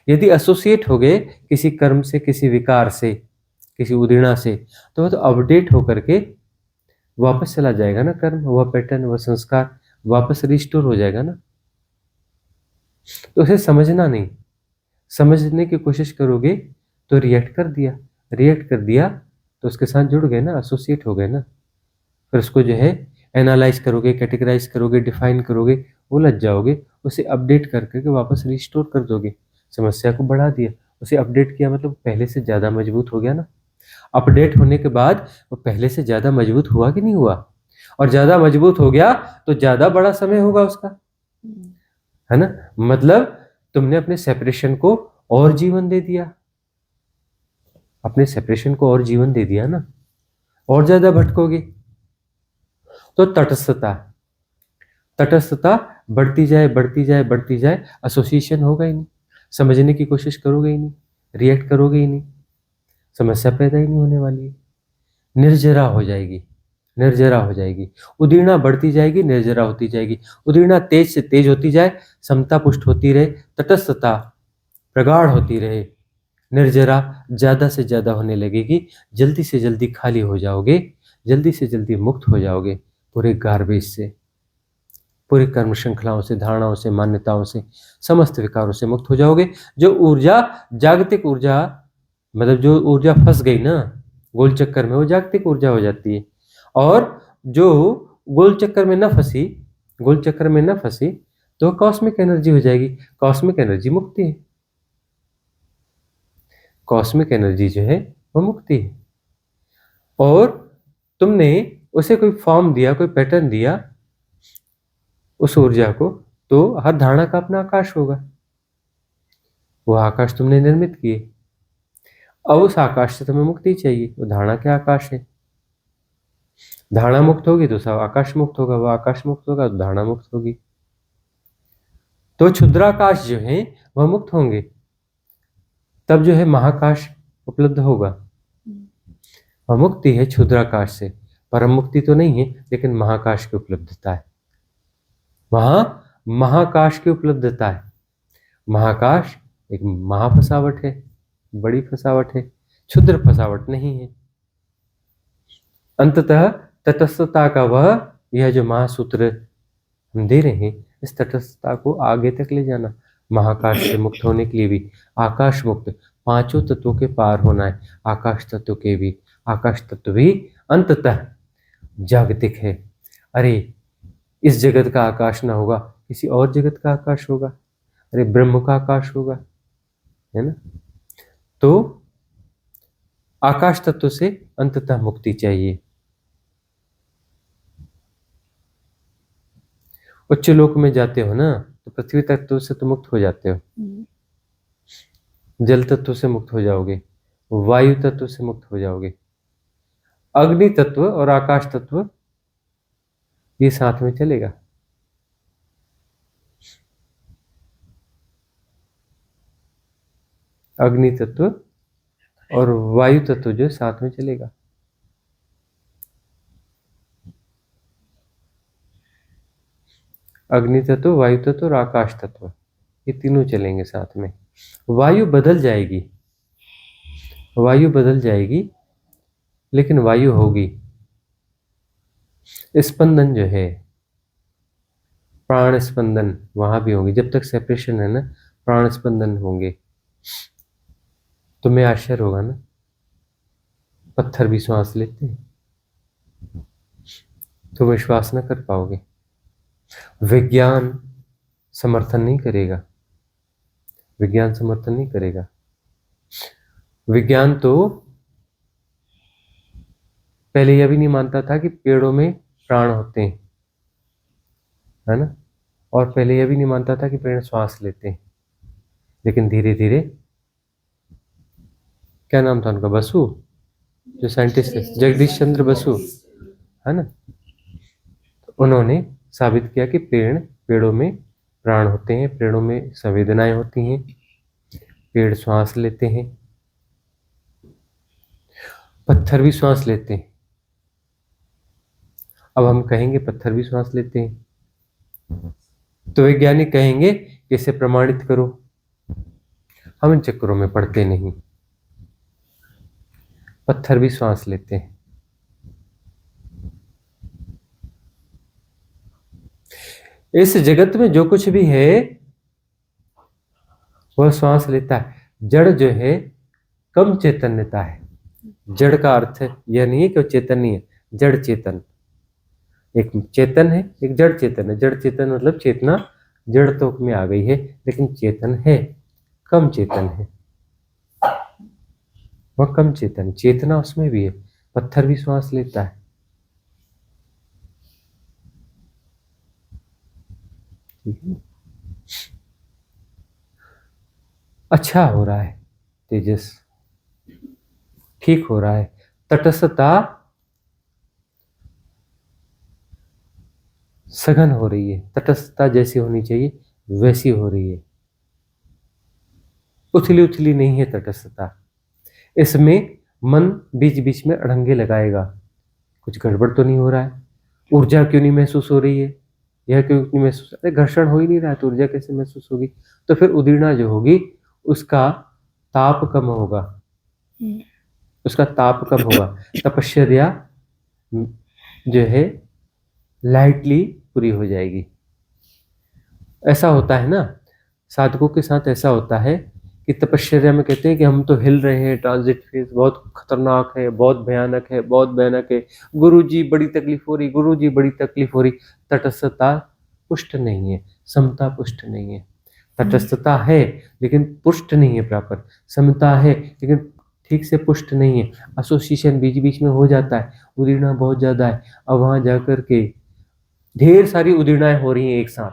Speaker 2: यदि एसोसिएट हो गए किसी कर्म से, किसी विकार से, किसी उदीर्णा से, तो वह तो अपडेट होकर के वापस चला जाएगा ना। कर्म, वह पैटर्न, वह संस्कार वापस रिस्टोर हो जाएगा ना। तो उसे समझना नहीं, समझने की कोशिश करोगे तो रिएक्ट कर दिया, रिएक्ट कर दिया तो उसके साथ जुड़ गए ना, एसोसिएट हो गए ना। फिर उसको जो है एनालाइज करोगे, कैटेगराइज करोगे, डिफाइन करोगे, उलझ जाओगे। उसे अपडेट कर करके वापस रिस्टोर कर दोगे। समस्या को बढ़ा दिया, उसे अपडेट किया मतलब पहले से ज्यादा मजबूत हो गया ना। अपडेट होने के बाद वो पहले से ज्यादा मजबूत हुआ कि नहीं हुआ? और ज्यादा मजबूत हो गया तो ज्यादा बड़ा समय होगा उसका, है ना। मतलब तुमने अपने सेपरेशन को और जीवन दे दिया, अपने सेपरेशन को और जीवन दे दिया ना, और ज्यादा भटकोगे। तो तटस्थता, तटस्थता बढ़ती जाए, बढ़ती जाए, बढ़ती जाए, एसोसिएशन होगा ही नहीं, समझने की कोशिश करोगे ही नहीं, रिएक्ट करोगे ही नहीं, समस्या पैदा ही नहीं होने वाली है। निर्जरा हो जाएगी, निर्जरा हो जाएगी। उदीर्णा बढ़ती जाएगी, निर्जरा होती जाएगी। उदीर्णा तेज से तेज होती जाए, समता पुष्ट होती रहे, तटस्थता प्रगाढ़ होती रहे, निर्जरा ज्यादा से ज्यादा होने लगेगी। जल्दी से जल्दी खाली हो जाओगे, जल्दी से जल्दी मुक्त हो जाओगे पूरे गार्बेज से, पूरी कर्म श्रृंखलाओं से, धारणाओं से, मान्यताओं से, समस्त विकारों से मुक्त हो जाओगे। जो ऊर्जा, जागतिक ऊर्जा, मतलब जो ऊर्जा फंस गई ना गोल चक्कर में, वो जागतिक ऊर्जा हो जाती है। और जो गोल चक्कर में न फंसी, गोल चक्कर में न फंसी, तो कॉस्मिक एनर्जी हो जाएगी। कॉस्मिक एनर्जी मुक्ति है, कॉस्मिक एनर्जी जो है वो मुक्ति है। और तुमने उसे कोई फॉर्म दिया, कोई पैटर्न दिया उस ऊर्जा को, तो हर धारणा का अपना आकाश होगा। वो आकाश तुमने निर्मित किए। अब उस आकाश से तुम्हें मुक्ति चाहिए। वो धारणा के आकाश है। धारणा मुक्त होगी तो सब आकाश मुक्त होगा, वो आकाश मुक्त होगा तो धारणा मुक्त होगी। तो क्षुद्राकाश जो है वह मुक्त होंगे, तब जो है महाकाश उपलब्ध होगा। वह मुक्ति है क्षुद्राकाश से, परम मुक्ति तो नहीं है, लेकिन महाकाश की उपलब्धता है। वहां महाकाश की उपलब्धता है। महाकाश एक महाफसावट है, बड़ी फसावट है, क्षुद्र फसावट नहीं है। अंततः तटस्थता का वह यह जो महासूत्र हम दे रहे हैं, इस तटस्थता को आगे तक ले जाना। महाकाश से मुक्त होने के लिए भी आकाश मुक्त, पांचों तत्वों के पार होना है। आकाश तत्व के भी, आकाश तत्व भी अंततः जागतिक है। अरे इस जगत का आकाश ना होगा, किसी और जगत का आकाश होगा। अरे ब्रह्म का आकाश होगा, है ना। तो आकाश तत्व से अंततः मुक्ति चाहिए। उच्च लोक में जाते हो ना, तो पृथ्वी तत्व से तो मुक्त हो जाते हो, जल तत्व से मुक्त हो जाओगे, वायु तत्व से मुक्त हो जाओगे। अग्नि तत्व और आकाश तत्व ये साथ में चलेगा। अग्नि तत्व और वायु तत्व जो साथ में चलेगा। अग्नि तत्व, वायु तत्व और आकाश तत्व, ये तीनों चलेंगे साथ में। वायु बदल जाएगी, वायु बदल जाएगी, लेकिन वायु होगी। स्पंदन जो है, प्राण स्पंदन वहां भी होंगे। जब तक सेपरेशन है ना, प्राण स्पंदन होंगे। तुम्हें आश्चर्य होगा ना, पत्थर भी श्वास लेते हैं, तुम विश्वास न कर पाओगे। विज्ञान समर्थन नहीं करेगा, विज्ञान समर्थन नहीं करेगा। विज्ञान तो पहले यह भी नहीं मानता था कि पेड़ों में प्राण होते हैं, है ना। और पहले यह भी नहीं मानता था कि पेड़ श्वास लेते हैं। लेकिन धीरे धीरे, क्या नाम था उनका, बसु, जो साइंटिस्ट थे, जगदीश चंद्र बसु, है ना। उन्होंने साबित किया कि पेड़ों में प्राण होते हैं, पेड़ों में संवेदनाएं होती हैं, पेड़ श्वास लेते हैं, पत्थर भी श्वास लेते हैं। अब हम कहेंगे पत्थर भी श्वास लेते हैं, तो वैज्ञानिक कहेंगे कि इसे प्रमाणित करो। हम इन चक्करों में पड़ते नहीं। पत्थर भी श्वास लेते हैं। इस जगत में जो कुछ भी है वह श्वास लेता है। जड़ जो है कम चैतन्यता है। जड़ का अर्थ यह नहीं है कि वो चेतन नहीं है, जड़ चेतन। एक चेतन है, एक जड़ चेतन है। जड़ चेतन मतलब चेतना जड़ तोक में आ गई है, लेकिन चेतन है, कम चेतन है, वह कम चेतन। चेतना उसमें भी है। पत्थर भी श्वास लेता है। अच्छा हो रहा है तेजस, ठीक हो रहा है। तटस्थता सघन हो रही है। तटस्थता जैसी होनी चाहिए वैसी हो रही है। उथली उथली नहीं है तटस्थता। इसमें मन बीच बीच में अड़ंगे लगाएगा, कुछ गड़बड़ तो नहीं हो रहा है, ऊर्जा क्यों नहीं महसूस हो रही है, यह क्यों नहीं महसूस, अरे घर्षण हो ही नहीं रहा है तो ऊर्जा कैसे महसूस होगी। तो फिर उदीर्णा जो होगी उसका ताप कम होगा, उसका ताप कम होगा। तपश्चर्या जो है लाइटली पूरी हो जाएगी। ऐसा होता है ना, साधकों के साथ ऐसा होता है कि तपश्चर्या में कहते हैं कि हम तो हिल रहे हैं, ट्रांजिट फेज बहुत खतरनाक है, बहुत भयानक है, बहुत भयानक है, गुरुजी बड़ी तकलीफ हो रही, गुरुजी बड़ी तकलीफ हो रही। तटस्थता पुष्ट नहीं है, समता पुष्ट नहीं है। तटस्थता है लेकिन पुष्ट नहीं है प्रॉपर। समता है लेकिन ठीक से पुष्ट नहीं है। एसोसिएशन बीच बीच में हो जाता है, उदीर्णा बहुत ज्यादा है। अब वहां जाकर के ढेर सारी उदीर्णाएं हो रही हैं एक साथ,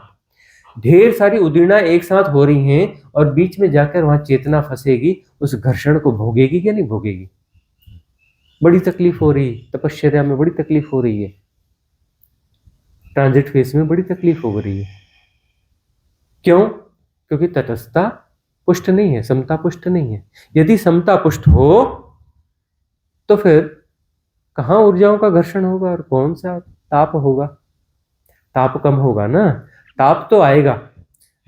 Speaker 2: ढेर सारी उदीर्णा एक साथ हो रही हैं और बीच में जाकर वहां चेतना फंसेगी, उस घर्षण को भोगेगी क्या नहीं भोगेगी? बड़ी तकलीफ हो रही है, तपश्चर्या में बड़ी तकलीफ हो रही है, ट्रांजिट फेज में बड़ी तकलीफ हो रही है। क्यों? क्योंकि तटस्थता पुष्ट नहीं है, समता पुष्ट नहीं है। यदि समता पुष्ट हो तो फिर कहां ऊर्जाओं का घर्षण होगा और कौन सा ताप होगा? ताप कम होगा ना, ताप तो आएगा।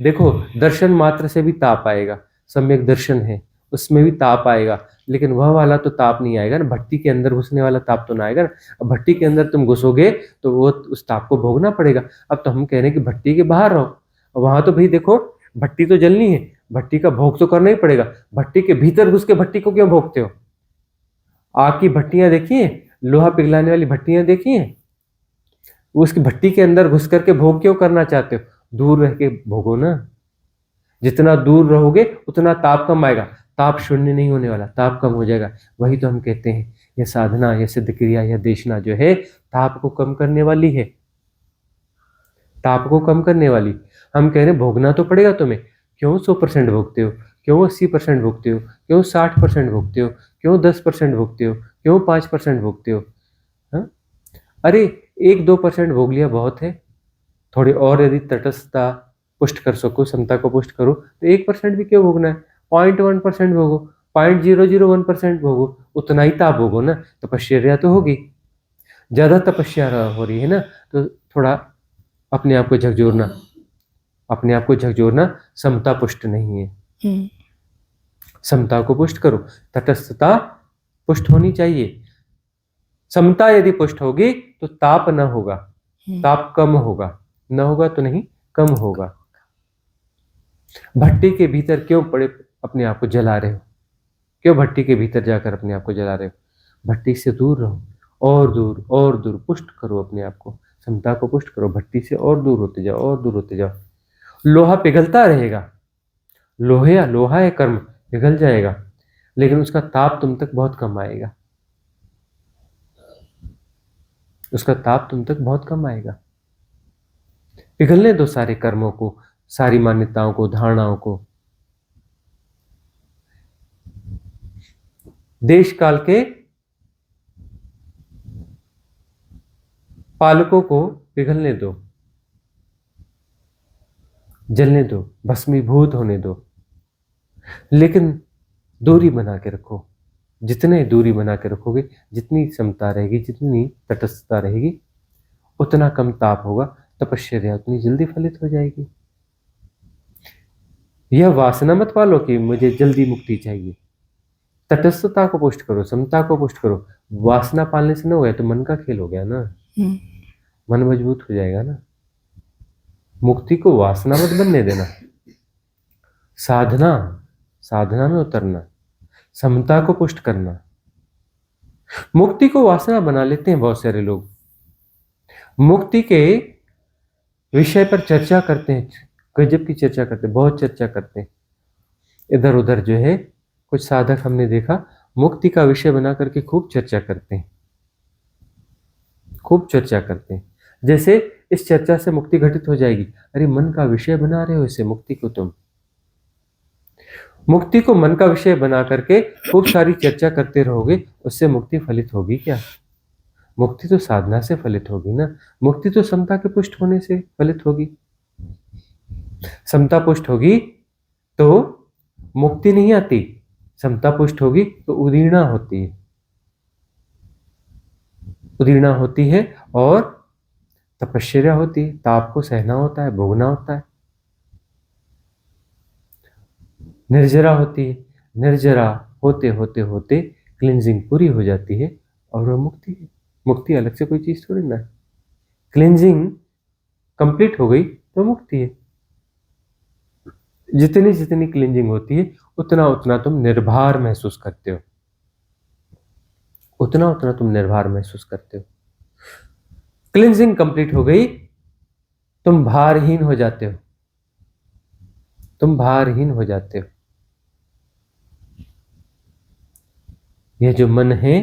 Speaker 2: देखो, दर्शन मात्र से भी ताप आएगा, सम्यक दर्शन है उसमें भी ताप आएगा, लेकिन वह वाला तो ताप नहीं आएगा ना, भट्टी के अंदर घुसने वाला ताप तो ना आएगा ना। अब भट्टी के अंदर तुम घुसोगे तो वो उस ताप को भोगना पड़ेगा। अब तो हम कह रहे हैं कि भट्टी के बाहर रहो, वहां तो भाई देखो भट्टी तो जलनी है, भट्टी का भोग तो करना ही पड़ेगा। भट्टी के भीतर घुस के भट्टी को क्यों भोगते हो? आग की भट्टियां देखी है, लोहा पिघलाने वाली भट्टियां देखी है, उसकी भट्टी के अंदर घुस करके भोग क्यों करना चाहते हो? दूर रह के भोगो ना। जितना दूर रहोगे उतना ताप कम आएगा, ताप शून्य नहीं होने वाला, ताप कम हो जाएगा। वही तो हम कहते हैं यह साधना, यह सिद्ध क्रिया, यह देशना जो है ताप को कम करने वाली है, ताप को कम करने वाली। हम कह रहे हैं भोगना तो पड़ेगा तुम्हें। क्यों 100% भोगते हो? क्यों 80% भोगते हो? क्यों 60% भोगते हो? क्यों 10% भोगते हो? क्यों 5% भोगते हो? हाँ? अरे 1-2% भोग लिया बहुत है। थोड़ी और यदि तटस्थता पुष्ट कर सको, समता को पुष्ट करो तो 1% भी क्यों भोगना है? 0.1% भोगो, 0.001% भोगो, उतना ही ताप भोगो ना। तपश्चर्या तो होगी, ज्यादा तपस्या हो रही है ना, तो थोड़ा अपने आप को झकझोरना, अपने आप को झकझोरना समता पुष्ट नहीं है। समता को पुष्ट करो, तटस्थता पुष्ट होनी चाहिए। समता यदि पुष्ट होगी तो ताप न होगा, ताप कम होगा, न होगा तो नहीं, कम होगा। भट्टी के भीतर क्यों पड़े अपने आप को जला रहे हो? क्यों भट्टी के भीतर जाकर अपने आप को जला रहे हो? भट्टी से दूर रहो, और दूर और दूर पुष्ट करो अपने आप को, समता को पुष्ट करो, भट्टी से और दूर होते जाओ, और दूर होते जाओ। लोहा पिघलता रहेगा, लोहा है कर्म, पिघल जाएगा, लेकिन उसका ताप तुम तक बहुत कम आएगा, उसका ताप तुम तक बहुत कम आएगा। पिघलने दो सारे कर्मों को, सारी मान्यताओं को, धारणाओं को। देश काल के पालकों को पिघलने दो, जलने दो, भस्मीभूत होने दो, लेकिन दूरी बना के रखो। जितने दूरी बना के रखोगे, जितनी समता रहेगी, जितनी तटस्थता रहेगी, उतना कम ताप होगा, तपश्चर्या उतनी जल्दी फलित हो जाएगी। यह वासना मत पालो कि मुझे जल्दी मुक्ति चाहिए। तटस्थता को पुष्ट करो, समता को पुष्ट करो। वासना पालने से न हो गया तो मन का खेल हो गया ना, मन मजबूत हो जाएगा ना। मुक्ति को वासना मत बनने देना, साधना, साधना में उतरना, समता को पुष्ट करना। मुक्ति को वासना बना लेते हैं बहुत सारे लोग, मुक्ति के विषय पर चर्चा करते हैं, गजब की चर्चा करते हैं, बहुत चर्चा करते हैं। इधर उधर जो है कुछ साधक हमने देखा मुक्ति का विषय बना करके खूब चर्चा करते हैं, खूब चर्चा करते हैं, जैसे इस चर्चा से मुक्ति घटित हो जाएगी। अरे मन का विषय बना रहे हो इसे, मुक्ति को तुम, मुक्ति को मन का विषय बना करके खूब सारी चर्चा करते रहोगे, उससे मुक्ति फलित होगी क्या? मुक्ति तो साधना से फलित होगी ना, मुक्ति तो समता के पुष्ट होने से फलित होगी। समता पुष्ट होगी तो मुक्ति नहीं आती, समता पुष्ट होगी तो उदीर्णा होती है, उदीर्णा होती है और तपश्चर्या होती है, ताप को सहना होता है, भोगना होता है। निर्जरा होती है, निर्जरा होते होते होते क्लींजिंग पूरी हो जाती है और वह मुक्ति है। मुक्ति अलग से कोई चीज थोड़ी ना है, क्लींजिंग कंप्लीट हो गई तो मुक्ति है। जितनी जितनी क्लींजिंग होती है उतना उतना तुम निर्भर महसूस करते हो, उतना उतना तुम निर्भर महसूस करते हो। क्लींजिंग कंप्लीट हो गई, तुम भारहीन हो जाते हो, तुम भारहीन हो जाते हो। यह जो मन है,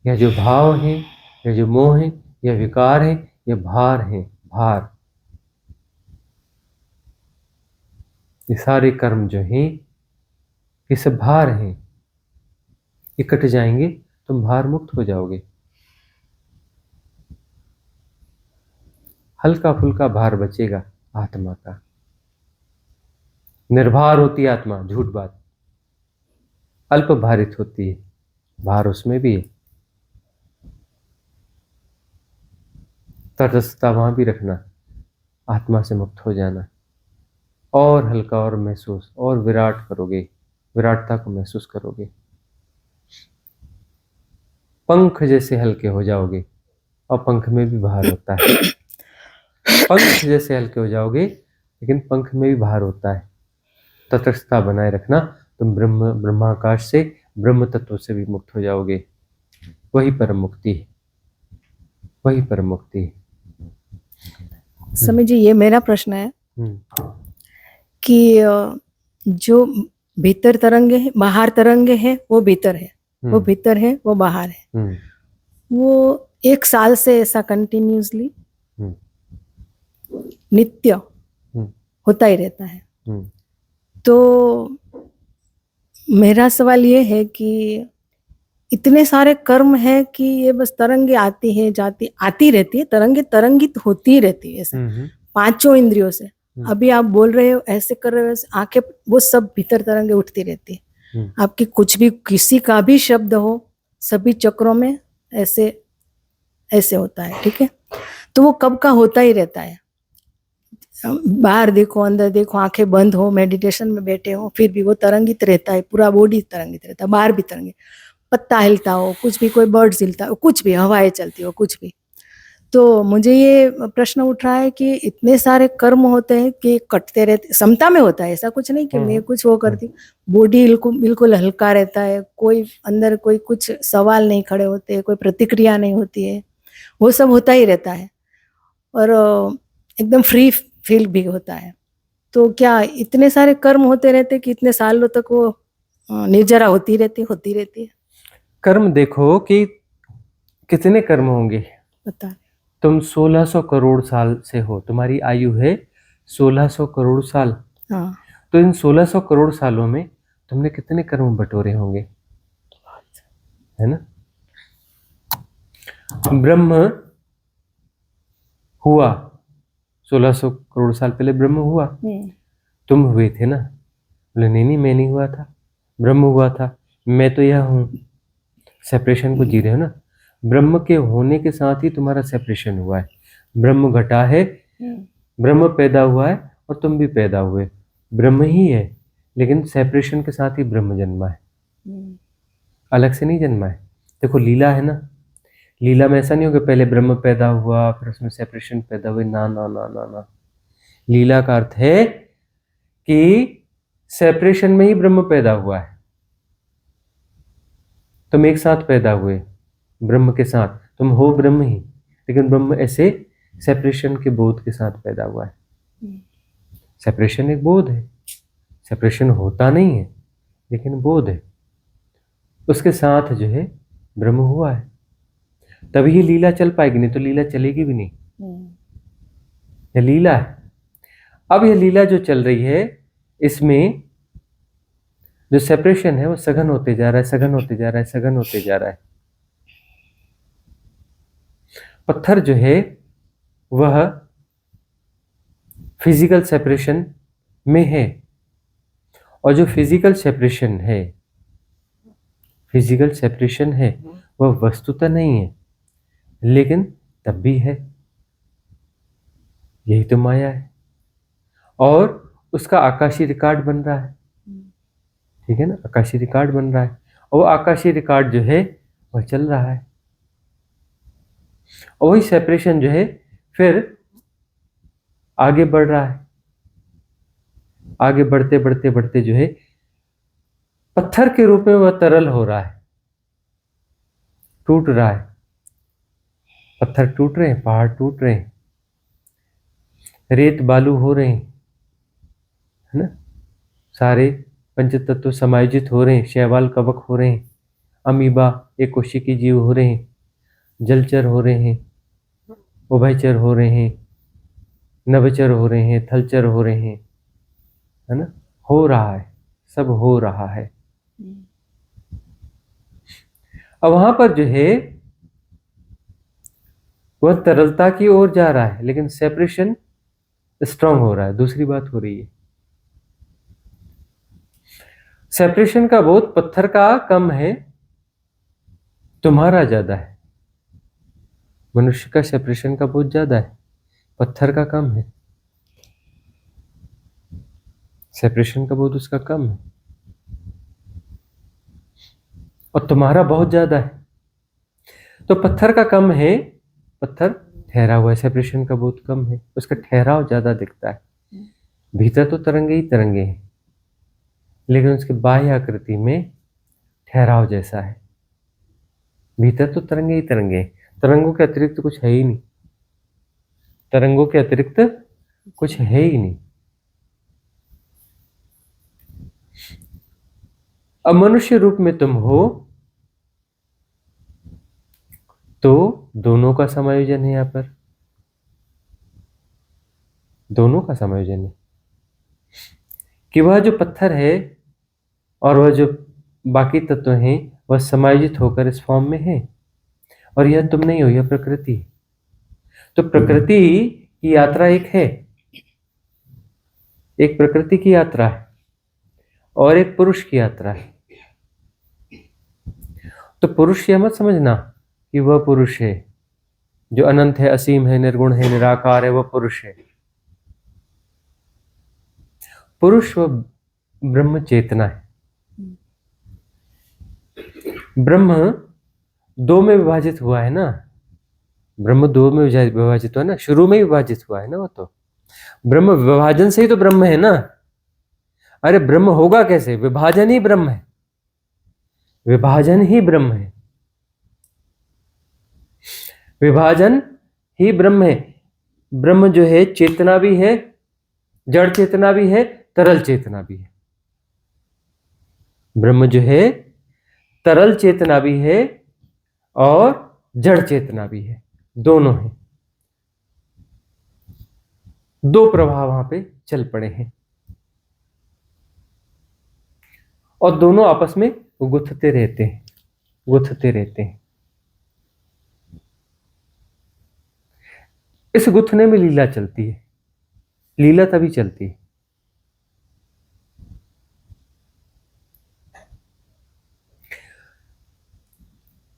Speaker 2: यह जो भाव है, यह जो मोह है, यह विकार है, यह भार है, भार। ये सारे कर्म जो हैं ये सब भार हैं, ये कट जाएंगे, तुम भार मुक्त हो जाओगे। हल्का फुल्का भार बचेगा आत्मा का। निर्भार होती है आत्मा, झूठ बात। अल्प भारित होती है, भार उसमें भी है। तटस्थता वहां भी रखना, आत्मा से मुक्त हो जाना, और हल्का और महसूस, और विराट करोगे, विराटता को महसूस करोगे, पंख जैसे हल्के हो जाओगे। और पंख में भी भार होता है, पंख जैसे हल्के हो जाओगे, लेकिन पंख में भी भार होता है। तटस्थता बनाए रखना, तुम ब्रह्माकाश से, ब्रह्म तत्व से भी मुक्त हो जाओगे। वही परम मुक्ति है, वही परम मुक्ति है।
Speaker 1: स्वामी जी, ये मेरा प्रश्न है कि जो भीतर तरंगे है, बाहर तरंगे है, वो भीतर है, वो भीतर है, वो बाहर है, वो 1 साल से ऐसा कंटिन्यूसली नित्य होता ही रहता है। तो मेरा सवाल ये है कि इतने सारे कर्म है कि ये बस तरंगे आती है जाती, आती रहती है, तरंगे तरंगित होती ही रहती है ऐसा 5 इंद्रियों से। अभी आप बोल रहे हो, ऐसे कर रहे हो, ऐसे आंखें, वो सब भीतर तरंगे उठती रहती है। आपकी कुछ भी, किसी का भी शब्द हो, सभी चक्रों में ऐसे ऐसे होता है, ठीक है। तो वो कब का होता ही रहता है। बाहर देखो, अंदर देखो, आंखें बंद हो, मेडिटेशन में बैठे हो, फिर भी वो तरंगित रहता है, पूरा बॉडी तरंगित रहता है, बाहर भी तरंगित, पत्ता हिलता हो, कुछ भी, कोई बर्ड्स हिलता हो, कुछ भी, हवाएं चलती हो, कुछ भी। तो मुझे ये प्रश्न उठ रहा है कि इतने सारे कर्म होते हैं कि कटते रहते, समता में होता है, ऐसा कुछ नहीं कि मैं कुछ वो करती हूँ। बॉडी बिल्कुल हल्का रहता है, कोई अंदर कोई कुछ सवाल नहीं खड़े होते, कोई प्रतिक्रिया नहीं होती है, वो सब होता ही रहता है, और एकदम फ्री फील भी होता है। तो क्या इतने सारे कर्म होते रहते कि इतने सालों तक वो निर्जरा होती रहती है?
Speaker 2: कर्म देखो कि कितने कर्म होंगे,
Speaker 1: बता।
Speaker 2: तुम 1600 करोड़ साल से हो, तुम्हारी आयु है 1600 करोड़ साल।
Speaker 1: हाँ।
Speaker 2: तो इन 1600 करोड़ सालों में तुमने कितने कर्म बटोरे होंगे, है ना। ब्रह्म हुआ 1600 करोड़ साल पहले, ब्रह्म हुआ, तुम हुए थे ना। बोले नहीं, मैं नहीं हुआ था, ब्रह्म हुआ था, मैं तो यह हूं। सेपरेशन को जी रहे हो ना। ब्रह्म के होने के साथ ही तुम्हारा सेपरेशन हुआ है। ब्रह्म घटा है, ब्रह्म पैदा हुआ है, और तुम भी पैदा हुए, ब्रह्म ही है, लेकिन सेपरेशन के साथ ही ब्रह्म जन्मा है, अलग से नहीं जन्मा है। देखो लीला है ना, लीला में ऐसा नहीं होगा पहले ब्रह्म पैदा हुआ फिर उसमें सेपरेशन पैदा हुई, ना ना ना ना ना। लीला का अर्थ है कि सेपरेशन में ही ब्रह्म पैदा हुआ है, तुम एक साथ पैदा हुए ब्रह्म के साथ, तुम हो ब्रह्म ही, लेकिन ब्रह्म ऐसे सेपरेशन के बोध के साथ पैदा हुआ है। सेपरेशन एक बोध है, सेपरेशन होता नहीं है लेकिन बोध है, उसके साथ जो है ब्रह्म हुआ है, तभी ये लीला चल पाएगी, नहीं तो लीला चलेगी भी नहीं। यह लीला है। अब यह लीला जो चल रही है, इसमें जो सेपरेशन है वो सघन होते जा रहा है, सघन होते जा रहा है, सघन होते जा रहा है। पत्थर जो है वह फिजिकल सेपरेशन में है, और जो फिजिकल सेपरेशन है, फिजिकल सेपरेशन है, वह वस्तुतः नहीं है, लेकिन तब भी है। यही तो माया है, और उसका आकाशीय रिकॉर्ड बन रहा है, ठीक है ना, आकाशीय रिकॉर्ड बन रहा है, और वो आकाशीय रिकॉर्ड जो है वह चल रहा है, और वही सेपरेशन जो है फिर आगे बढ़ रहा है। आगे बढ़ते बढ़ते बढ़ते जो है पत्थर के रूप में वह तरल हो रहा है, टूट रहा है, पत्थर टूट रहे हैं, पहाड़ टूट रहे हैं, रेत बालू हो रहे हैं, है ना, सारे पंच तत्व समायोजित हो रहे हैं, शैवाल कवक हो रहे हैं, अमीबा एक कोशिकीय जीव हो रहे हैं, जलचर हो रहे हैं, उभयचर हो रहे हैं, नभचर हो रहे हैं, थलचर हो रहे हैं, है ना, हो रहा है, सब हो रहा है। अब वहां पर जो है वह तरलता की ओर जा रहा है, लेकिन सेपरेशन स्ट्रांग हो रहा है। दूसरी बात हो रही है, सेपरेशन का बोध पत्थर का कम है, तुम्हारा ज्यादा है। मनुष्य का सेपरेशन का बोध ज्यादा है, पत्थर का कम है। सेपरेशन का बोध उसका कम है और तुम्हारा बहुत ज्यादा है। तो पत्थर का कम है, पत्थर ठहरा हुआ है, सेपरेशन का बोध कम है, उसका ठहराव ज्यादा दिखता है। भीतर तो तरंगे ही तरंगे हैं, लेकिन उसके बाह्य आकृति में ठहराव जैसा है। भीतर तो तरंगे ही तरंगे हैं, तरंगों के अतिरिक्त कुछ है ही नहीं, तरंगों के अतिरिक्त कुछ है ही नहीं। अब मनुष्य रूप में तुम हो तो दोनों का समायोजन है। यहां पर दोनों का समायोजन है कि वह जो पत्थर है और वह जो बाकी तत्व हैं वह समायोजित होकर इस फॉर्म में है, और यह तुम नहीं हो, यह प्रकृति है। तो प्रकृति की यात्रा एक है, एक प्रकृति की यात्रा है और एक पुरुष की यात्रा है। तो पुरुष यह मत समझना कि वह पुरुष है जो अनंत है, असीम है, निर्गुण है, निराकार है, वह पुरुष है। पुरुष वह ब्रह्म चेतना है। ब्रह्म दो में विभाजित हुआ है ना, ब्रह्म दो में विभाजित हुआ है ना, शुरू में ही विभाजित हुआ है ना। वो तो ब्रह्म विभाजन से ही तो ब्रह्म है ना। अरे ब्रह्म होगा कैसे? विभाजन ही ब्रह्म है, विभाजन ही ब्रह्म है, विभाजन ही ब्रह्म है। ब्रह्म जो है चेतना भी है, जड़ चेतना भी है, तरल चेतना भी है। ब्रह्म जो है तरल चेतना भी है और जड़ चेतना भी है, दोनों है। दो प्रभाव वहां पे चल पड़े हैं और दोनों आपस में गुथते रहते हैं, गुथते रहते हैं। इस गुथने में लीला चलती है, लीला तभी चलती है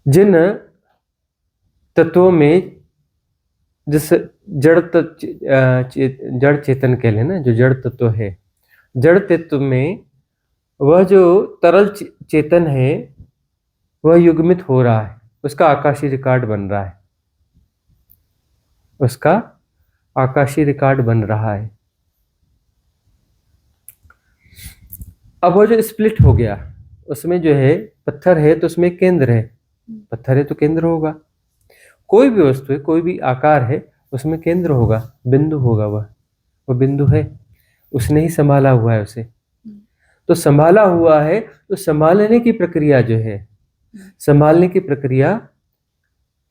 Speaker 2: जिन तत्वों में, जिस जड़ चेतन कह लेना, जो जड़ तत्व है, जड़ तत्व में वह जो तरल चेतन है वह युग्मित हो रहा है, उसका आकाशीय रिकॉर्ड बन रहा है, उसका आकाशीय रिकॉर्ड बन रहा है। अब वो जो स्प्लिट हो गया, उसमें जो है पत्थर है तो उसमें केंद्र है, पत्थर है तो केंद्र होगा। कोई भी वस्तु है, कोई भी आकार है, उसमें केंद्र होगा, बिंदु होगा। वह बिंदु है, उसने ही संभाला हुआ है उसे। तो संभाला हुआ है तो संभालने की प्रक्रिया जो है, संभालने की प्रक्रिया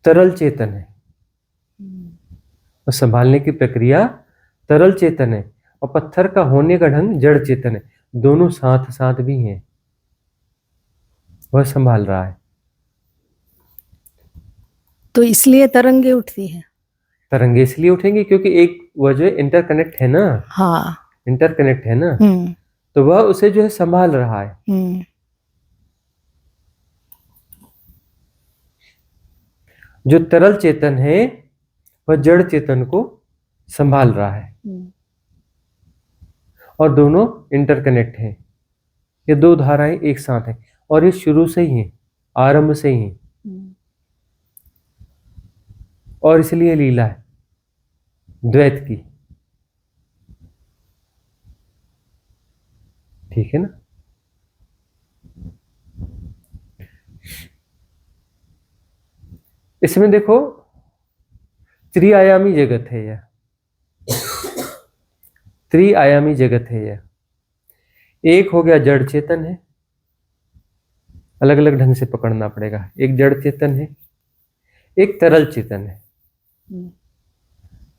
Speaker 2: तरल चेतन है और संभालने की प्रक्रिया तरल चेतन है, और पत्थर का होने का ढंग जड़ चेतन है। दोनों साथ साथ भी हैं, वह संभाल रहा है।
Speaker 1: तो इसलिए तरंगे उठती है।
Speaker 2: तरंगे इसलिए उठेंगी क्योंकि एक वह जो इंटरकनेक्ट है ना,
Speaker 1: हाँ,
Speaker 2: इंटरकनेक्ट है ना, तो वह उसे जो है संभाल रहा है। जो तरल चेतन है वह जड़ चेतन को संभाल रहा है और दोनों इंटरकनेक्ट हैं। ये दो धाराएं एक साथ हैं और ये शुरू से ही हैं, आरंभ से ही हैं, और इसलिए लीला है द्वैत की। ठीक है ना? इसमें देखो त्रिआयामी जगत है यह, त्रिआयामी जगत है यह। एक हो गया जड़ चेतन है, अलग अलग ढंग से पकड़ना पड़ेगा। एक जड़ चेतन है, एक तरल चेतन है,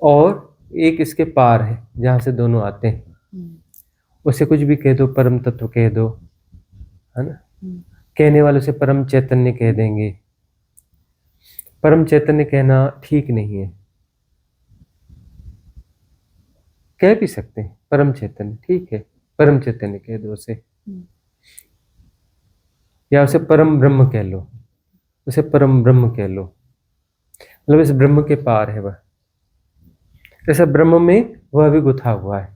Speaker 2: और एक इसके पार है जहां से दोनों आते हैं, उसे कुछ भी कह दो, परम तत्व कह दो, है ना। कहने वालों से परम चैतन्य कह देंगे। परम चैतन्य कहना ठीक नहीं है। कह भी सकते हैं परम चैतन्य, ठीक है, परम चैतन्य कह दो उसे, या उसे परम ब्रह्म कह लो, उसे परम ब्रह्म कह लो, मतलब इस ब्रह्म के पार है वह। ऐसा ब्रह्म में वह भी गुथा हुआ है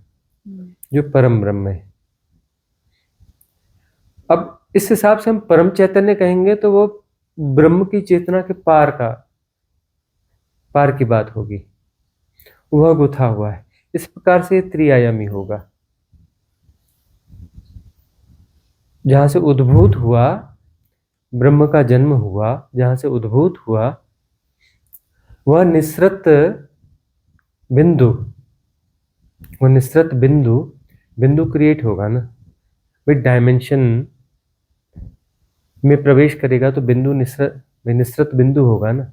Speaker 2: जो परम ब्रह्म है। अब इस हिसाब से हम परम चैतन्य कहेंगे तो वो ब्रह्म की चेतना के पार की बात होगी, वह गुथा हुआ है। इस प्रकार से त्रिआयामी होगा। जहां से उद्भूत हुआ, ब्रह्म का जन्म हुआ, जहां से उद्भूत हुआ, वह निसृत बिंदु, वह निसृत बिंदु क्रिएट होगा ना भाई। डायमेंशन में प्रवेश करेगा तो बिंदु निसृत बिंदु होगा ना।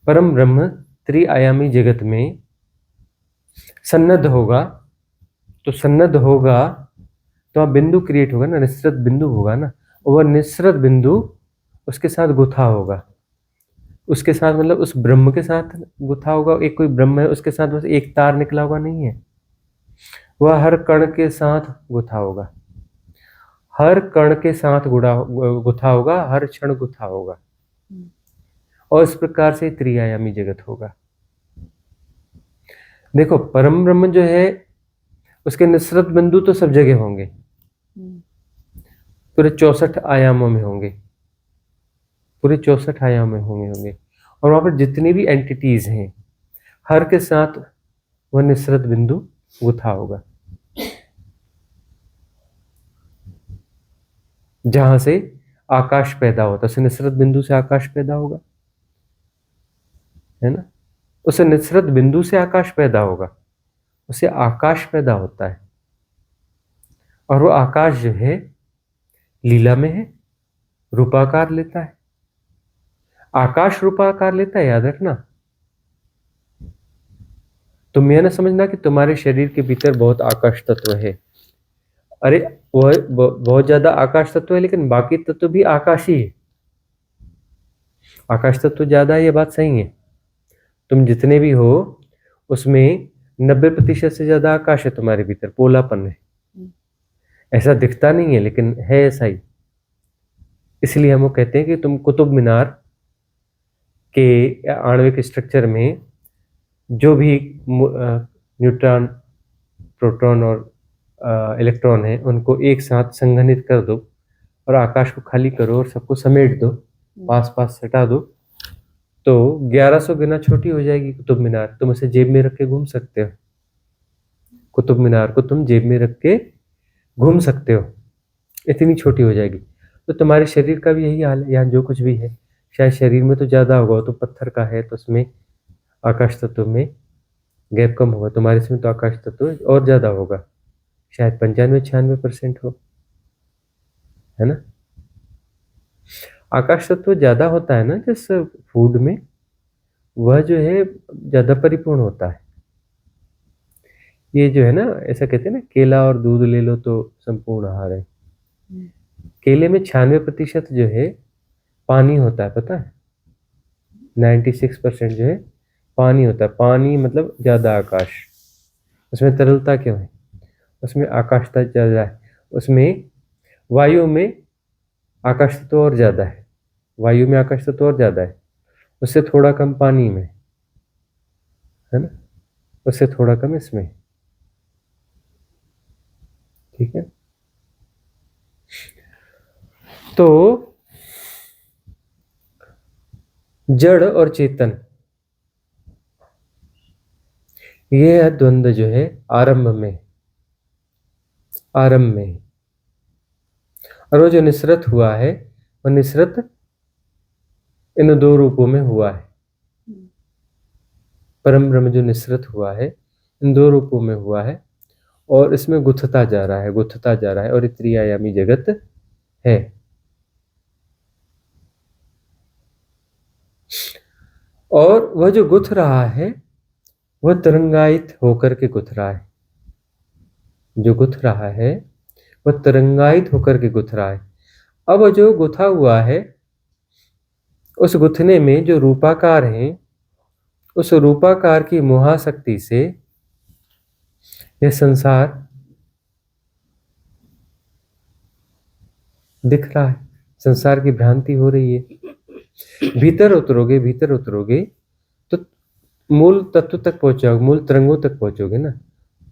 Speaker 2: परम ब्रह्म त्रिआयामी जगत में सन्नद्ध होगा, तो सन्नद्ध होगा तो वहाँ बिंदु क्रिएट होगा ना, निसृत बिंदु होगा ना। और वह निसृत बिंदु उसके साथ गुथा होगा, उसके साथ मतलब उस ब्रह्म के साथ गुथा होगा। एक कोई ब्रह्म है, उसके साथ बस एक तार निकला होगा नहीं है, वह हर कण के साथ गुथा होगा, हर कण के साथ गुथा होगा, हर क्षण गुथा होगा। और इस प्रकार से त्रिआयामी जगत होगा। देखो परम ब्रह्म जो है उसके निसृत बिंदु तो सब जगह होंगे, पूरे 64 आयामों में होंगे, पूरे 64 आयामों में होंगे। और वहां पर जितनी भी एंटिटीज हैं हर के साथ वह निसृत बिंदु गुथा होगा, जहां से आकाश पैदा होता है। उस निसृत बिंदु से आकाश पैदा होगा, है ना। उस निसृत बिंदु से आकाश पैदा होगा, उससे आकाश पैदा होता है। और वो आकाश जो है लीला में है, रूपाकार लेता है। आकाश रूपाकार लेता है, याद रखना। तुम यह ना समझना कि तुम्हारे शरीर के भीतर बहुत आकाश तत्व है। अरे वह बहुत ज्यादा आकाश तत्व है, लेकिन बाकी तत्व भी आकाश ही है। आकाश तत्व ज्यादा है, ये बात सही है। तुम जितने भी हो उसमें 90% से ज्यादा आकाश है तुम्हारे भीतर, पोलापन है। ऐसा दिखता नहीं है लेकिन है ऐसा ही। इसलिए हम वो कहते हैं कि तुम कुतुब मीनार के आणविक स्ट्रक्चर में जो भी न्यूट्रॉन, प्रोटॉन और इलेक्ट्रॉन है उनको एक साथ संघनित कर दो और आकाश को खाली करो और सबको समेट दो, पास पास सटा दो, तो 1100 गुना छोटी हो जाएगी कुतुब मीनार। तुम उसे जेब में रख के घूम सकते हो। कुतुब मीनार को तुम जेब में रख के घूम सकते हो, इतनी छोटी हो जाएगी। तो तुम्हारे शरीर का भी यही हाल है। यहाँ जो कुछ भी है शायद शरीर में तो ज्यादा होगा, तो पत्थर का है तो उसमें आकाश तत्व में गैप कम होगा। तुम्हारे इसमें तो आकाश तत्व और ज्यादा होगा, शायद 95-96% हो, है ना। आकाश तत्व ज्यादा होता है ना जिस फूड में, वह जो है ज्यादा परिपूर्ण होता है। ये जो है ना, ऐसा कहते हैं ना, केला और दूध ले लो तो संपूर्ण आहार है। केले में 96% जो है पानी होता है, पता है। 96% जो है पानी होता है। पानी मतलब ज्यादा आकाश। उसमें तरलता क्यों है? उसमें आकाशता ज्यादा है। उसमें वायु में आकाश तत्व और ज्यादा है, वायु में आकाश तत्व और ज्यादा है, उससे थोड़ा कम पानी में, है ना, उससे थोड़ा कम इसमें, ठीक है। तो जड़ और चेतन, ये द्वंद्व जो है आरंभ में और वो जो निसृत हुआ है वो निसृत इन दो रूपों में हुआ है। परम ब्रह्म जो निसृत हुआ है इन दो रूपों में हुआ है और इसमें गुथता जा रहा है और त्रिआयामी जगत है। और वह जो गुथ रहा है वह तरंगायित होकर के गुथ रहा है, जो गुथ रहा है वह तरंगायित होकर के गुथ रहा है। अब जो गुथा हुआ है उस गुथने में जो रूपाकार है, उस रूपाकार की मोहाशक्ति से यह संसार दिख रहा है, संसार की भ्रांति हो रही है। भीतर उतरोगे तो मूल तत्व तक पहुंचोगे, मूल तरंगों तक पहुंचोगे ना,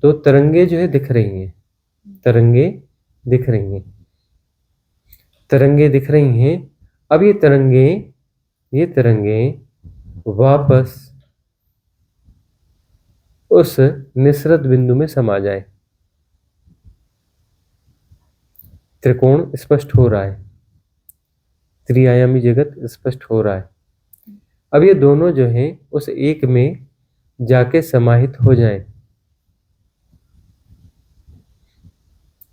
Speaker 2: तो तरंगे जो है दिख रही हैं, तरंगे दिख रही हैं, तरंगे दिख रही हैं। अब ये तरंगे वापस उस निसरत बिंदु में समा जाए। त्रिकोण स्पष्ट हो रहा है, त्रिआयामी जगत स्पष्ट हो रहा है। अब ये दोनों जो हैं उस एक में जाके समाहित हो जाएं।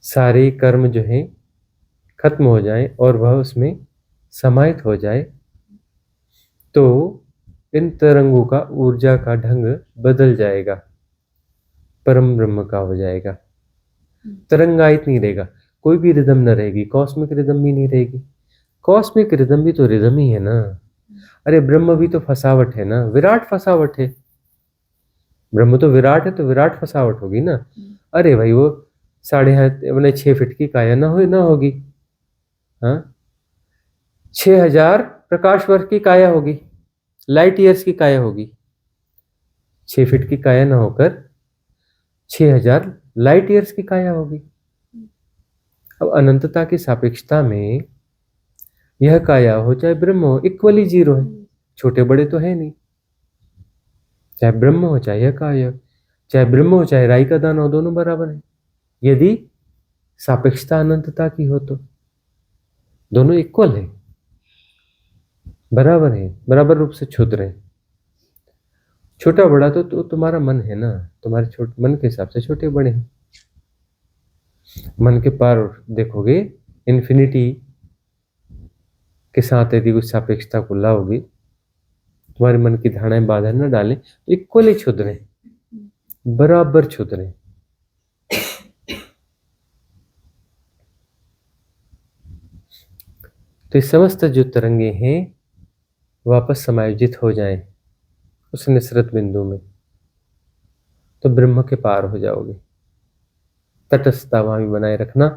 Speaker 2: सारे कर्म जो हैं खत्म हो जाएं और वह उसमें समाहित हो जाए, तो इन तरंगों का ऊर्जा का ढंग बदल जाएगा, परम ब्रह्म का हो जाएगा। तरंगायित नहीं रहेगा, कोई भी रिदम न रहेगी, कॉस्मिक रिदम भी नहीं रहेगी। कॉस्मिक रिदम भी तो रिदम ही है ना। अरे ब्रह्म भी तो फसावट है ना, विराट फसावट है। ब्रह्म तो विराट है, तो विराट फसावट होगी ना। अरे भाई वो 6.5 फीट की काया ना होगी, हाँ 6000 प्रकाश वर्ष की काया होगी, लाइट ईयर्स की काया होगी। 6 फीट की काया ना होकर 6000 लाइट ईयर्स की काया होगी। अब अनंतता की सापेक्षता में यह काया हो चाहे ब्रह्म हो, इक्वली जीरो है, छोटे बड़े तो है नहीं। चाहे ब्रह्म हो चाहे यह काया, चाहे ब्रह्म हो चाहे राई का दाना हो, दोनों बराबर है। यदि सापेक्षता अनंतता की हो तो दोनों इक्वल है, बराबर है, बराबर रूप से क्षुद्र है। छोटा बड़ा तो तुम्हारा मन है ना, तुम्हारे मन के हिसाब से छोटे बड़े हैं। मन के पार देखोगे, इन्फिनिटी के साथ यदि कुछ सापेक्षता को लाओगे, तुम्हारे मन की धारणाएं बाधा न डालें, तो इक्वली क्षुद्र है, बराबर क्षुद्र है। तो ये समस्त जो तरंगे हैं वापस समायोजित हो जाएं उस निसरत बिंदु में, तो ब्रह्म के पार हो जाओगे। तटस्थता वहां भी बनाए रखना।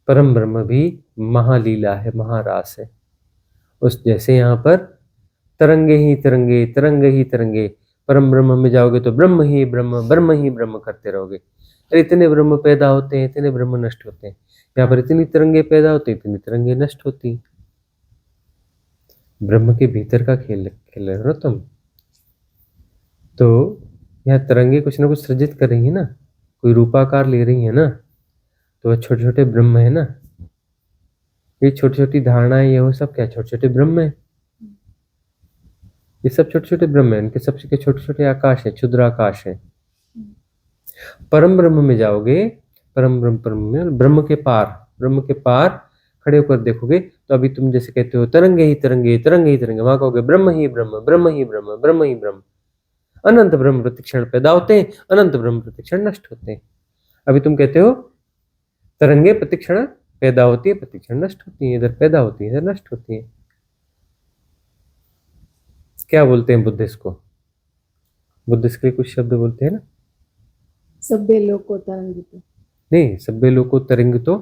Speaker 2: परम ब्रह्म भी महालीला है, महारास है। उस जैसे यहाँ पर तरंगे ही तरंगे, तरंगे ही तरंगे, परम ब्रह्म में जाओगे तो ब्रह्म ही ब्रह्म, ब्रह्म ही ब्रह्म करते रहोगे। अरे इतने ब्रह्म पैदा होते हैं, इतने ब्रह्म नष्ट होते हैं। यहाँ पर इतनी तरंगे पैदा होती हैं, इतनी तरंगे नष्ट होती हैं। ब्रह्म के भीतर का खेल खेल रहे हो तुम। तो यह तरंगे कुछ ना कुछ सृजित कर रही है ना, कोई रूपाकार ले रही है ना, तो वह छोटे छोटे ब्रह्म है ना। ये छोटी छोटी धारणाएं, ये वो सब क्या छोटे छोटे ब्रह्म है। ये सब छोटे छोटे ब्रह्म है, इनके सबसे छोटे छोटे आकाश है, क्षुद्र आकाश है। परम ब्रह्म में जाओगे, परम ब्रह्म में ब्रह्म के पार खड़े होकर देखोगे, तो अभी तुम जैसे कहते हो तरंगे ही तरंगे, तरंगे ही तरंगे, वहां कहोगे ब्रह्म ही ब्रह्म, ब्रह्म ही ब्रह्म, ब्रह्म ही ब्रह्म। अनंत ब्रह्म प्रतिक्षण पैदा होते हैं, अनंत ब्रह्म प्रतिक्षण नष्ट होते हैं। अभी तुम कहते हो तरंगे प्रतिक्षण पैदा होती है, प्रतिक्षण नष्ट होती है, इधर पैदा होती है, इधर नष्ट होती है। क्या बोलते हैं बुद्धिस्ट को? बुद्धिस्ट के लिए कुछ शब्द बोलते हैं ना,
Speaker 1: सभ्य लोको तरंगितो।
Speaker 2: नहीं, सभ्य लोको तरंगितो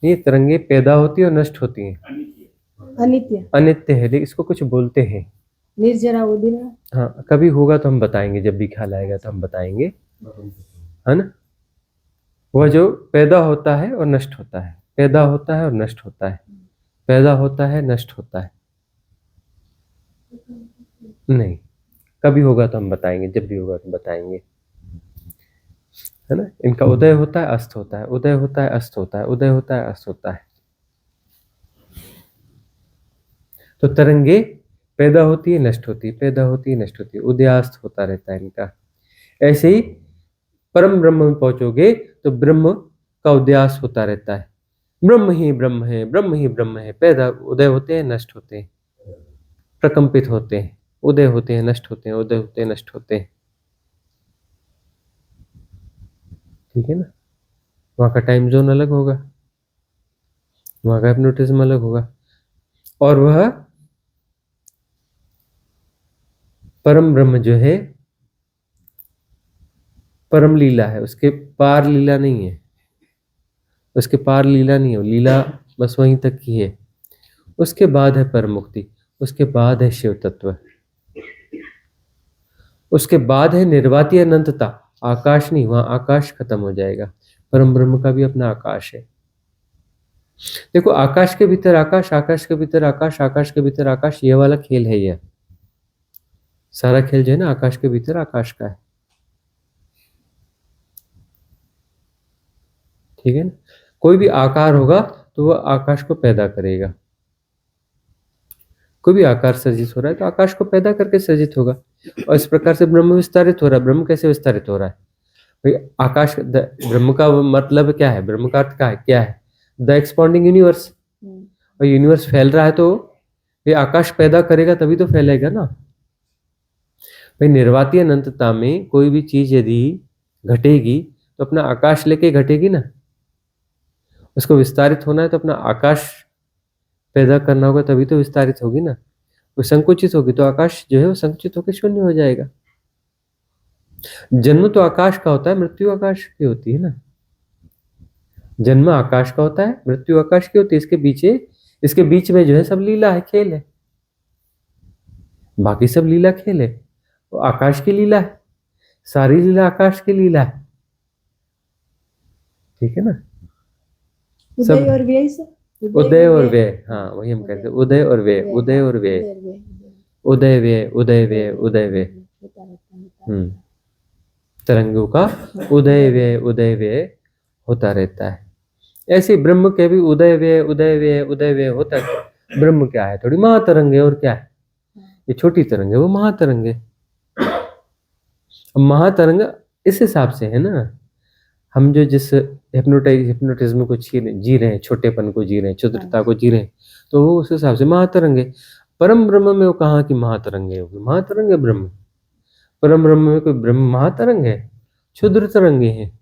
Speaker 2: नहीं, तरंगे पैदा होती है और नष्ट होती हैं,
Speaker 1: अनित्य
Speaker 2: अनित्य है, लेकिन इसको कुछ बोलते हैं,
Speaker 1: निर्जरा उदिना।
Speaker 2: हाँ कभी होगा तो हम बताएंगे, जब भी ख्याल आएगा तो हम बताएंगे, है ना। वह जो पैदा होता है और नष्ट होता है, पैदा होता है और नष्ट होता है, पैदा होता है नष्ट होता है। नहीं, कभी होगा तो हम बताएंगे, जब भी होगा तो बताएंगे, है ना। इनका उदय होता है, अस्त होता है, उदय होता है, अस्त होता है, उदय होता है, अस्त होता है। तो तरंगे पैदा होती है, नष्ट होती है, पैदा होती है, नष्ट होती है, उदयास्त होता रहता है इनका। ऐसे ही परम ब्रह्म में पहुंचोगे तो ब्रह्म का उदयास होता रहता है। ब्रह्म ही ब्रह्म है, ब्रह्म ही ब्रह्म है। पैदा उदय होते हैं, नष्ट होते हैं, प्रकंपित होते हैं, उदय होते हैं, नष्ट होते हैं, उदय होते हैं, नष्ट होते हैं। ठीक है ना। वहाँ का टाइम जोन अलग होगा, वहाँ का हिप्नोटिज्म अलग होगा, और वह परम ब्रह्म जो है परम लीला है, उसके पार लीला नहीं है, उसके पार लीला नहीं है, लीला बस वहीं तक की है। उसके बाद है परम मुक्ति, उसके बाद है शिव तत्व, उसके बाद है निर्वाती अनंतता, आकाश नहीं, वहां आकाश खत्म हो जाएगा। परम ब्रह्म का भी अपना आकाश है। देखो, आकाश के भीतर आकाश, आकाश के भीतर आकाश, आकाश के भीतर आकाश, ये वाला खेल है। यह सारा खेल जो है ना, आकाश के भीतर आकाश का है। ठीक है ना? कोई भी आकार होगा तो वह आकाश को पैदा करेगा। कोई भी आकार सर्जित हो रहा है तो आकाश को पैदा करके सर्जित होगा। और इस प्रकार से ब्रह्म विस्तारित हो रहा है। ब्रह्म कैसे विस्तारित हो रहा है भाई? आकाश, ब्रह्म का मतलब क्या है? ब्रह्म का अर्थ क्या है? The expanding universe. और यूनिवर्स फैल रहा है तो ये आकाश पैदा करेगा तभी तो फैलेगा ना भाई। निर्वाती अनंतता में कोई भी चीज यदि घटेगी तो अपना आकाश लेके घटेगी ना। उसको विस्तारित होना है तो अपना आकाश पैदा करना होगा, तभी तो विस्तारित होगी ना। वो संकुचित होगी तो आकाश जो है वो संकुचित होकर शून्य हो जाएगा। जन्म तो आकाश का होता है, मृत्यु आकाश की होती है ना। जन्म आकाश का होता है, मृत्यु आकाश की होती है। इसके बीच में जो है सब लीला है, खेल है। बाकी सब लीला खेल है, वो आकाश की लीला है। सारी लीला आकाश की लीला है। ठीक है ना?
Speaker 1: उदय और व्यय से,
Speaker 2: उदय और व्यय, हाँ वही हम कहते हैं, उदय और व्यय, उदय और व्यय, उदय व्यय, उदय व्यय, उदय व्यय। तरंगों का उदय व्यय होता रहता है। ऐसे ब्रह्म के भी उदय व्यय, उदय व्यय, उदय व्यय होता है। ब्रह्म क्या है? थोड़ी महातरंग है। और क्या है? ये छोटी तरंग है, वो महातरंग है। महातरंग इस हिसाब से है ना, हम जो जिस हिप्नोटिज्म को जी रहे हैं, छोटेपन को जी रहे हैं, क्षुद्रता को जी रहे हैं, तो वो उस हिसाब से महातरंग है। परम ब्रह्म में वो कहाँ की महातरंग है? महातरंग है ब्रह्म। परम ब्रह्म में कोई ब्रह्म महातरंग है? क्षुद्र तरंगे हैं।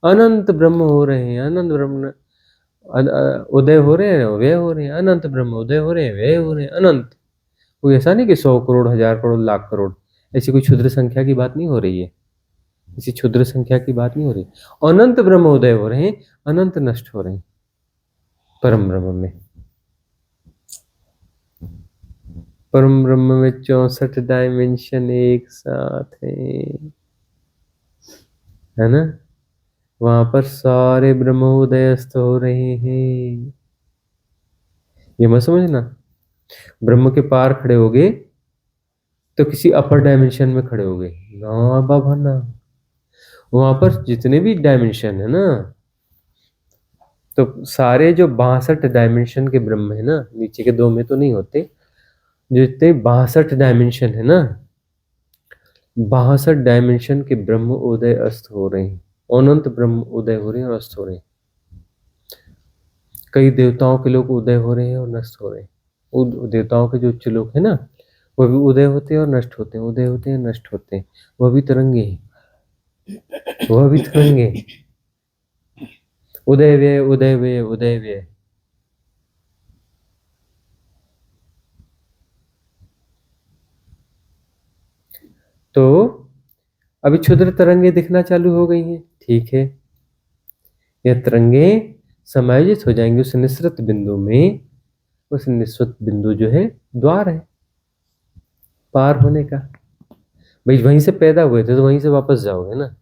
Speaker 2: अनंत ब्रह्म हो रहे हैं, अनंत ब्रह्म उदय हो रहे हैं, व्यय हो रहे हैं। अनंत ब्रह्म उदय हो रहे हैं, व्यय हो रहे हैं, अनंत। कोई ऐसा नहीं कि 100 करोड़, 1000 करोड़, लाख करोड़, ऐसी कोई क्षुद्र संख्या की बात नहीं हो रही है। इसी क्षुद्र संख्या की बात नहीं हो रही। अनंत ब्रह्म उदय हो रहे हैं, अनंत नष्ट हो रहे हैं परम ब्रह्म में। परम ब्रह्म में 64 डायमेंशन एक साथ है ना। वहां पर सारे ब्रह्म उदयस्त हो रहे हैं। ये मत समझना ब्रह्म के पार खड़े होगे तो किसी अपर डायमेंशन में खड़े होगे ना बाबा ना। वहां पर जितने भी डायमेंशन है ना, तो सारे जो 62 डायमेंशन के ब्रह्म है ना, नीचे के 2 में तो नहीं होते, जो इतने 62 डायमेंशन है ना, 62 डायमेंशन के ब्रह्म उदय अस्त हो रहे हैं। अनंत ब्रह्म उदय हो रहे हैं और अस्त हो रहे हैं। कई देवताओं के लोग उदय हो रहे हैं और नष्ट हो रहे हैं। देवताओं के जो उच्च लोग हैं ना, वह भी उदय होते हैं और नष्ट होते हैं, उदय होते हैं नष्ट होते हैं। वह भी तरंगे हैं, वह भी तरंगे हैं। उदय व्यय, उदय व्यय, उदय व्यय। तो अभी क्षुद्र तरंगे दिखना चालू हो गई हैं। ठीक है, यह तरंगे समायोजित हो जाएंगे उस निसृत बिंदु में। उस निसृत बिंदु जो है द्वार है पार होने का। भाई वहीं से पैदा हुए थे तो वहीं से वापस जाओगे ना,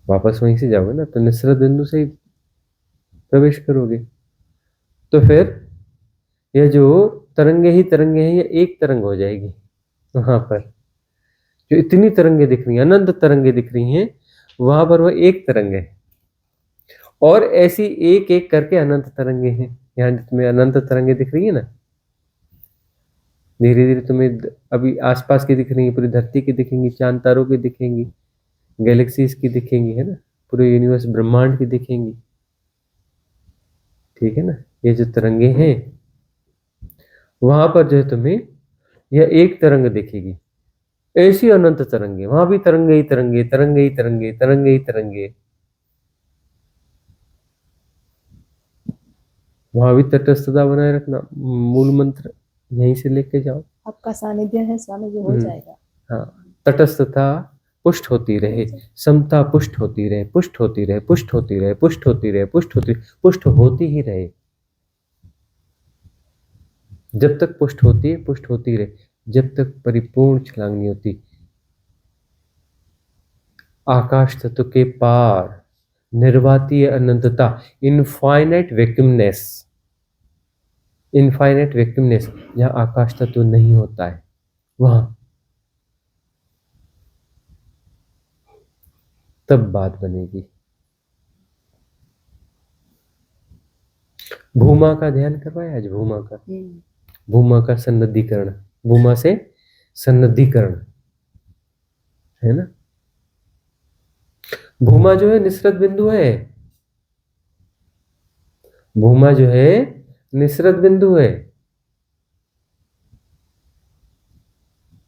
Speaker 2: वापस वहीं से जाओगे ना, तो निसृत बिंदु से ही प्रवेश करोगे। तो फिर यह जो तरंगे ही तरंगे हैं, यह एक तरंग हो जाएगी। वहां पर जो इतनी तरंगे दिख रही हैं, अनंत तरंगे दिख रही हैं, वहां पर वह एक तरंग है। और ऐसी एक एक करके अनंत तरंगे हैं। यहाँ तुम्हें अनंत तरंगे दिख रही है ना, धीरे धीरे तुम्हें अभी आसपास की दिख रही है, पूरी धरती की दिखेंगी, चांद तारों की दिखेंगी, गैलेक्सीज की दिखेंगी, है ना, पूरे यूनिवर्स ब्रह्मांड की दिखेंगी। ठीक है ना। ये जो तरंगे हैं, वहां पर जो है तुम्हें यह एक तरंग दिखेगी। ऐसी अनंत तरंगे, वहां भी तरंगे ही तरंगे, तरंगे ही तरंगे, तरंगे ही तरंगे। वहां भी तटस्थता बनाए रखना, मूल मंत्र यहीं से लेके जाओ।
Speaker 1: आपका सानिध्य है स्वामी जी, हो
Speaker 2: हम्म।
Speaker 1: जाएगा।
Speaker 2: हाँ, तटस्थता पुष्ट होती रहे, समता पुष्ट होती रहे, पुष्ट होती रहे, पुष्ट होती रहे, पुष्ट होती रहे, पुष्ट होती ही रहे। जब तक पुष्ट होती है, पुष्ट होती रहे, जब तक परिपूर्ण छलांग नहीं होती। आकाश तत्व के पार निर्वातीय अनंतता, इनफाइनाइट वैक्यूमनेस, इनफाइनाइट वैक्यूमनेस, जहां आकाश तत्व नहीं होता है, वहां तब बात बनेगी। भूमा का ध्यान करवाया आज, भूमा का, भूमा का सन्नद्धीकरण, भूमा से सन्नद्धीकरण, है ना। भूमा जो है निसरत बिंदु है, भूमा जो है निसरत बिंदु है,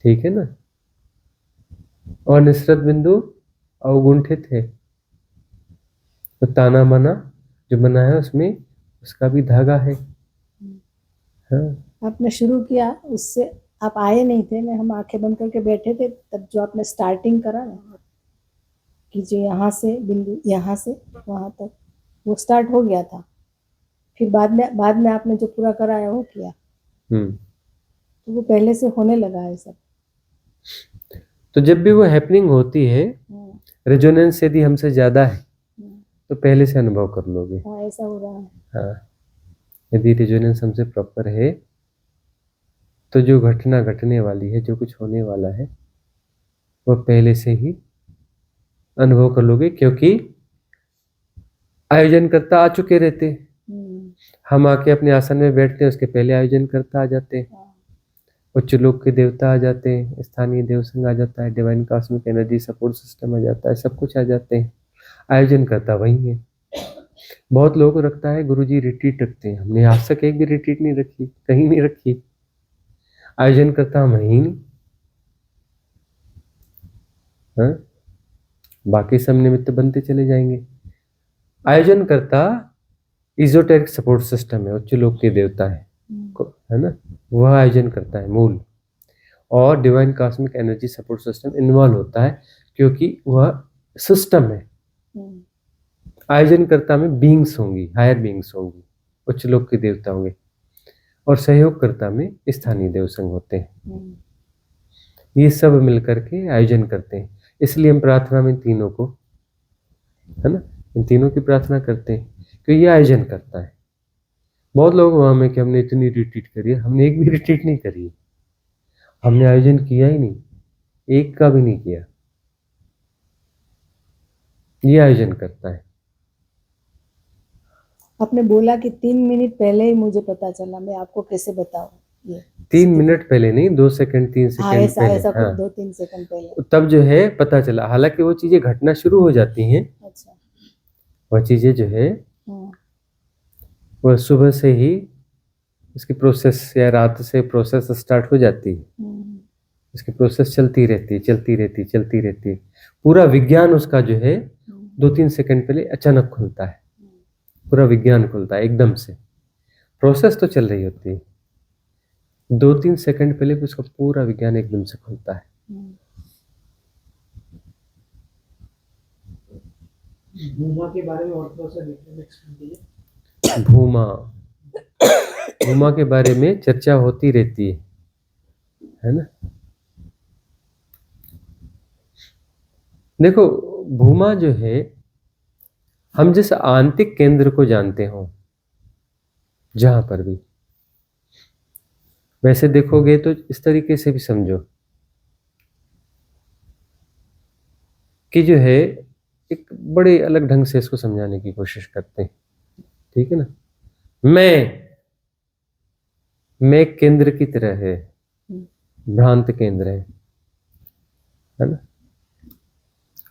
Speaker 2: ठीक है ना। और निसरत बिंदु अवगुंठित है, तो ताना बाना जो बना है उसमें उसका भी धागा है। हाँ,
Speaker 1: आपने शुरू किया उससे, आप आए नहीं थे, मैं हम आंखें बंद करके बैठे थे, तब जो आपने स्टार्टिंग करा ना कि जो यहाँ से बिंदु, यहाँ से वहां तक वो स्टार्ट हो गया था, फिर बाद में आपने जो पूरा कराया वो किया, तो वो पहले से होने लगा है सब।
Speaker 2: तो जब भी वो हैपनिंग होती है, रेजोनेंस यदि हमसे ज्यादा है तो पहले से अनुभव कर लोगे।
Speaker 1: हाँ, ऐसा हो रहा है।
Speaker 2: हाँ, यदि रेजोनेंस हमसे प्रॉपर है तो जो घटना घटने वाली है, जो कुछ होने वाला है, वो पहले से ही अनुभव कर लोगे, क्योंकि आयोजनकर्ता आ चुके रहते हैं। हम आके अपने आसन में बैठते हैं, उसके पहले आयोजनकर्ता आ जाते हैं, उच्च लोक के देवता आ जाते हैं, स्थानीय देव संघ आ जाता है, divine cosmic energy support system आ जाता है, सब कुछ आ जाते हैं। आयोजनकर्ता वही है। बहुत लोगों को रखता है गुरुजी रिट्रीट रखते हैं, हमने आज तक एक भी रिट्रीट नहीं रखी, कहीं नहीं रखी। आयोजनकर्ता हम ही नहीं। हाँ? बाकी सब निमित्त बनते चले जाएंगे। आयोजनकर्ता इजोटेरिक सपोर्ट सिस्टम है, उच्च लोक के देवता है ना, वह आयोजन करता है मूल, और divine cosmic energy support system involve होता है, क्योंकि वह सिस्टम है। आयोजनकर्ता में बींग्स होंगी, हायर बींग्स होंगी, उच्च लोक के देवता होंगे, और सहयोगकर्ता में स्थानीय देव संघ होते हैं। ये सब मिलकर के आयोजन करते हैं। इसलिए हम प्रार्थना में तीनों को, है ना, इन तीनों की प्रार्थना करते हैं, क्योंकि ये आयोजन करता है। बहुत लोग वहां में कि हमने इतनी रिट्रीट करी है, हमने एक भी रिट्रीट नहीं करी है, हमने आयोजन किया ही नहीं, एक का भी नहीं किया। ये आयोजन करता है।
Speaker 1: आपने बोला कि 3 मिनट पहले ही मुझे पता चला, मैं आपको कैसे बताऊं ये?
Speaker 2: 3 मिनट पहले नहीं, 2 सेकंड 3 सेकंड पहले।
Speaker 1: ऐसा
Speaker 2: हाँ,
Speaker 1: 2-3 सेकंड पहले
Speaker 2: तब जो है पता चला। हालांकि वो चीजें घटना शुरू हो जाती हैं।
Speaker 1: अच्छा,
Speaker 2: वह चीजें जो है वह सुबह से ही इसकी प्रोसेस, या रात से प्रोसेस स्टार्ट हो जाती है। इसकी प्रोसेस चलती रहती है, चलती रहती है, चलती रहती है। पूरा विज्ञान उसका जो है 2-3 सेकंड पहले अचानक खुलता है, पूरा विज्ञान खुलता है एकदम से। प्रोसेस तो चल रही होती है, 2-3 सेकंड पहले भी उसका पूरा विज्ञान एकदम से खुलता है।
Speaker 3: भूमा के बारे में और थोड़ा सा डिटेल एक्सप्लेन कीजिए।
Speaker 2: भूमा के बारे में चर्चा होती रहती है ना। देखो, भूमा जो है, हम जिस आंतरिक केंद्र को जानते हो, जहां पर भी, वैसे देखोगे तो इस तरीके से भी समझो कि जो है एक बड़े अलग ढंग से इसको समझाने की कोशिश करते हैं, ठीक है ना। मैं केंद्र की तरह है, भ्रांत केंद्र है ना।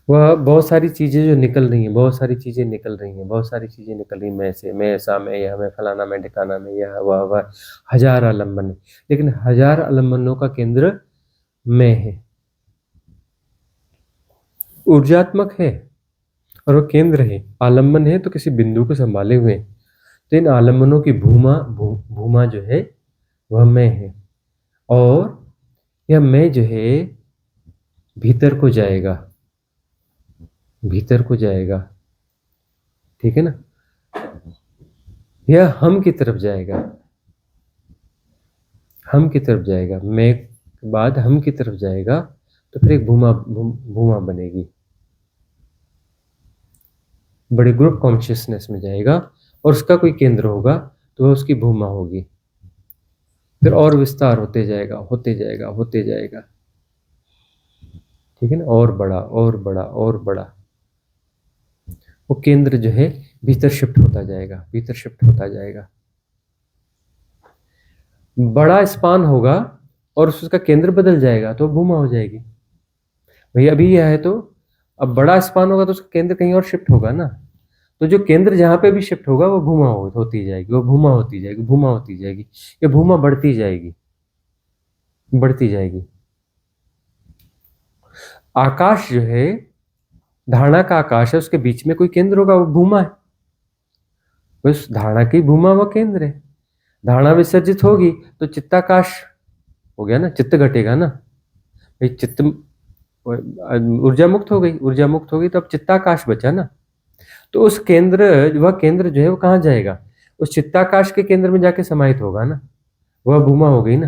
Speaker 2: वह बहुत सारी चीजें जो निकल रही हैं, बहुत सारी चीजें निकल रही हैं, बहुत सारी चीजें निकल रही हैं, मैं से, मैं ऐसा, मैं यह, मैं फलाना, मैं ठिकाना, मैं यह, वह, हजार आलम्बन है, लेकिन हजार आलम्बनों का केंद्र मैं है, ऊर्जात्मक है, और वो केंद्र है। आलम्बन है तो किसी बिंदु को संभाले हुए हैं। तो इन आलम्बनों की भूमा जो है वह मैं है, और यह मैं जो है भीतर को जाएगा, भीतर को जाएगा, ठीक है ना। यह हम की तरफ जाएगा, हम की तरफ जाएगा, मैं के बाद हम की तरफ जाएगा, तो फिर एक भूमा बनेगी, बड़े ग्रुप कॉन्शियसनेस में जाएगा, और उसका कोई केंद्र होगा तो वह उसकी भूमा होगी। फिर और विस्तार होते जाएगा, होते जाएगा, होते जाएगा, ठीक है ना, और बड़ा और बड़ा और बड़ा। वो केंद्र जो है भीतर शिफ्ट होता जाएगा, भीतर शिफ्ट होता जाएगा, बड़ा स्पान होगा और उसका केंद्र बदल जाएगा तो भूमा हो जाएगी। भाई अभी यह है तो अब बड़ा स्पान होगा तो उसका केंद्र कहीं और शिफ्ट होगा ना, तो जो केंद्र जहां पे भी शिफ्ट होगा वो भूमा होती जाएगी, वो भूमा होती जाएगी, भूमा होती जाएगी, ये भूमा बढ़ती जाएगी, बढ़ती जाएगी। आकाश जो है, धारणा का आकाश है, उसके बीच में कोई केंद्र होगा, वो भूमा है, उस धारणा की भूमा वो केंद्र है। धारणा विसर्जित होगी तो चित्ताकाश हो गया ना, चित्त घटेगा ना, भाई चित्त ऊर्जा मुक्त हो गई, ऊर्जा मुक्त हो गई तो अब चित्ताकाश बचा ना, तो उस केंद्र, वह केंद्र जो है वो कहाँ जाएगा, उस चित्ताकाश के केंद्र में जाके समाहित होगा ना, वह भूमा हो गई ना।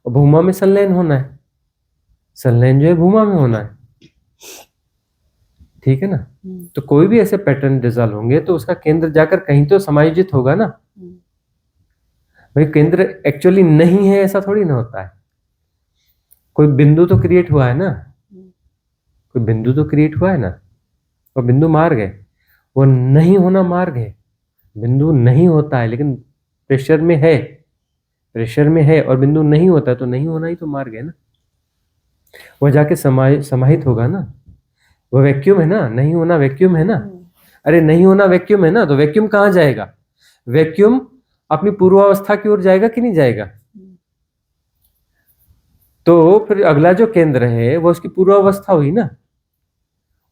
Speaker 2: और भूमा में संलयन होना है, संलयन जो है भूमा में होना है, ठीक है ना। तो कोई भी ऐसे पैटर्न डिजॉल्व होंगे तो उसका केंद्र जाकर कहीं तो समायोजित होगा ना। भाई केंद्र एक्चुअली नहीं है ऐसा थोड़ी ना होता है, कोई बिंदु तो क्रिएट हुआ है ना, कोई बिंदु तो क्रिएट हुआ है ना, और बिंदु मार्ग है, वो नहीं होना मार्ग है। बिंदु नहीं होता है लेकिन प्रेशर में है, प्रेशर में है, और बिंदु नहीं होता तो नहीं होना ही तो मार्ग है ना, वह जाके समाहित होगा ना, वो वैक्यूम है ना, नहीं होना वैक्यूम है ना। अरे नहीं होना वैक्यूम है ना, तो वैक्यूम कहाँ जाएगा, वैक्यूम अपनी पूर्वावस्था की ओर जाएगा कि नहीं जाएगा, तो फिर अगला जो केंद्र है वो उसकी पूर्वावस्था हुई ना,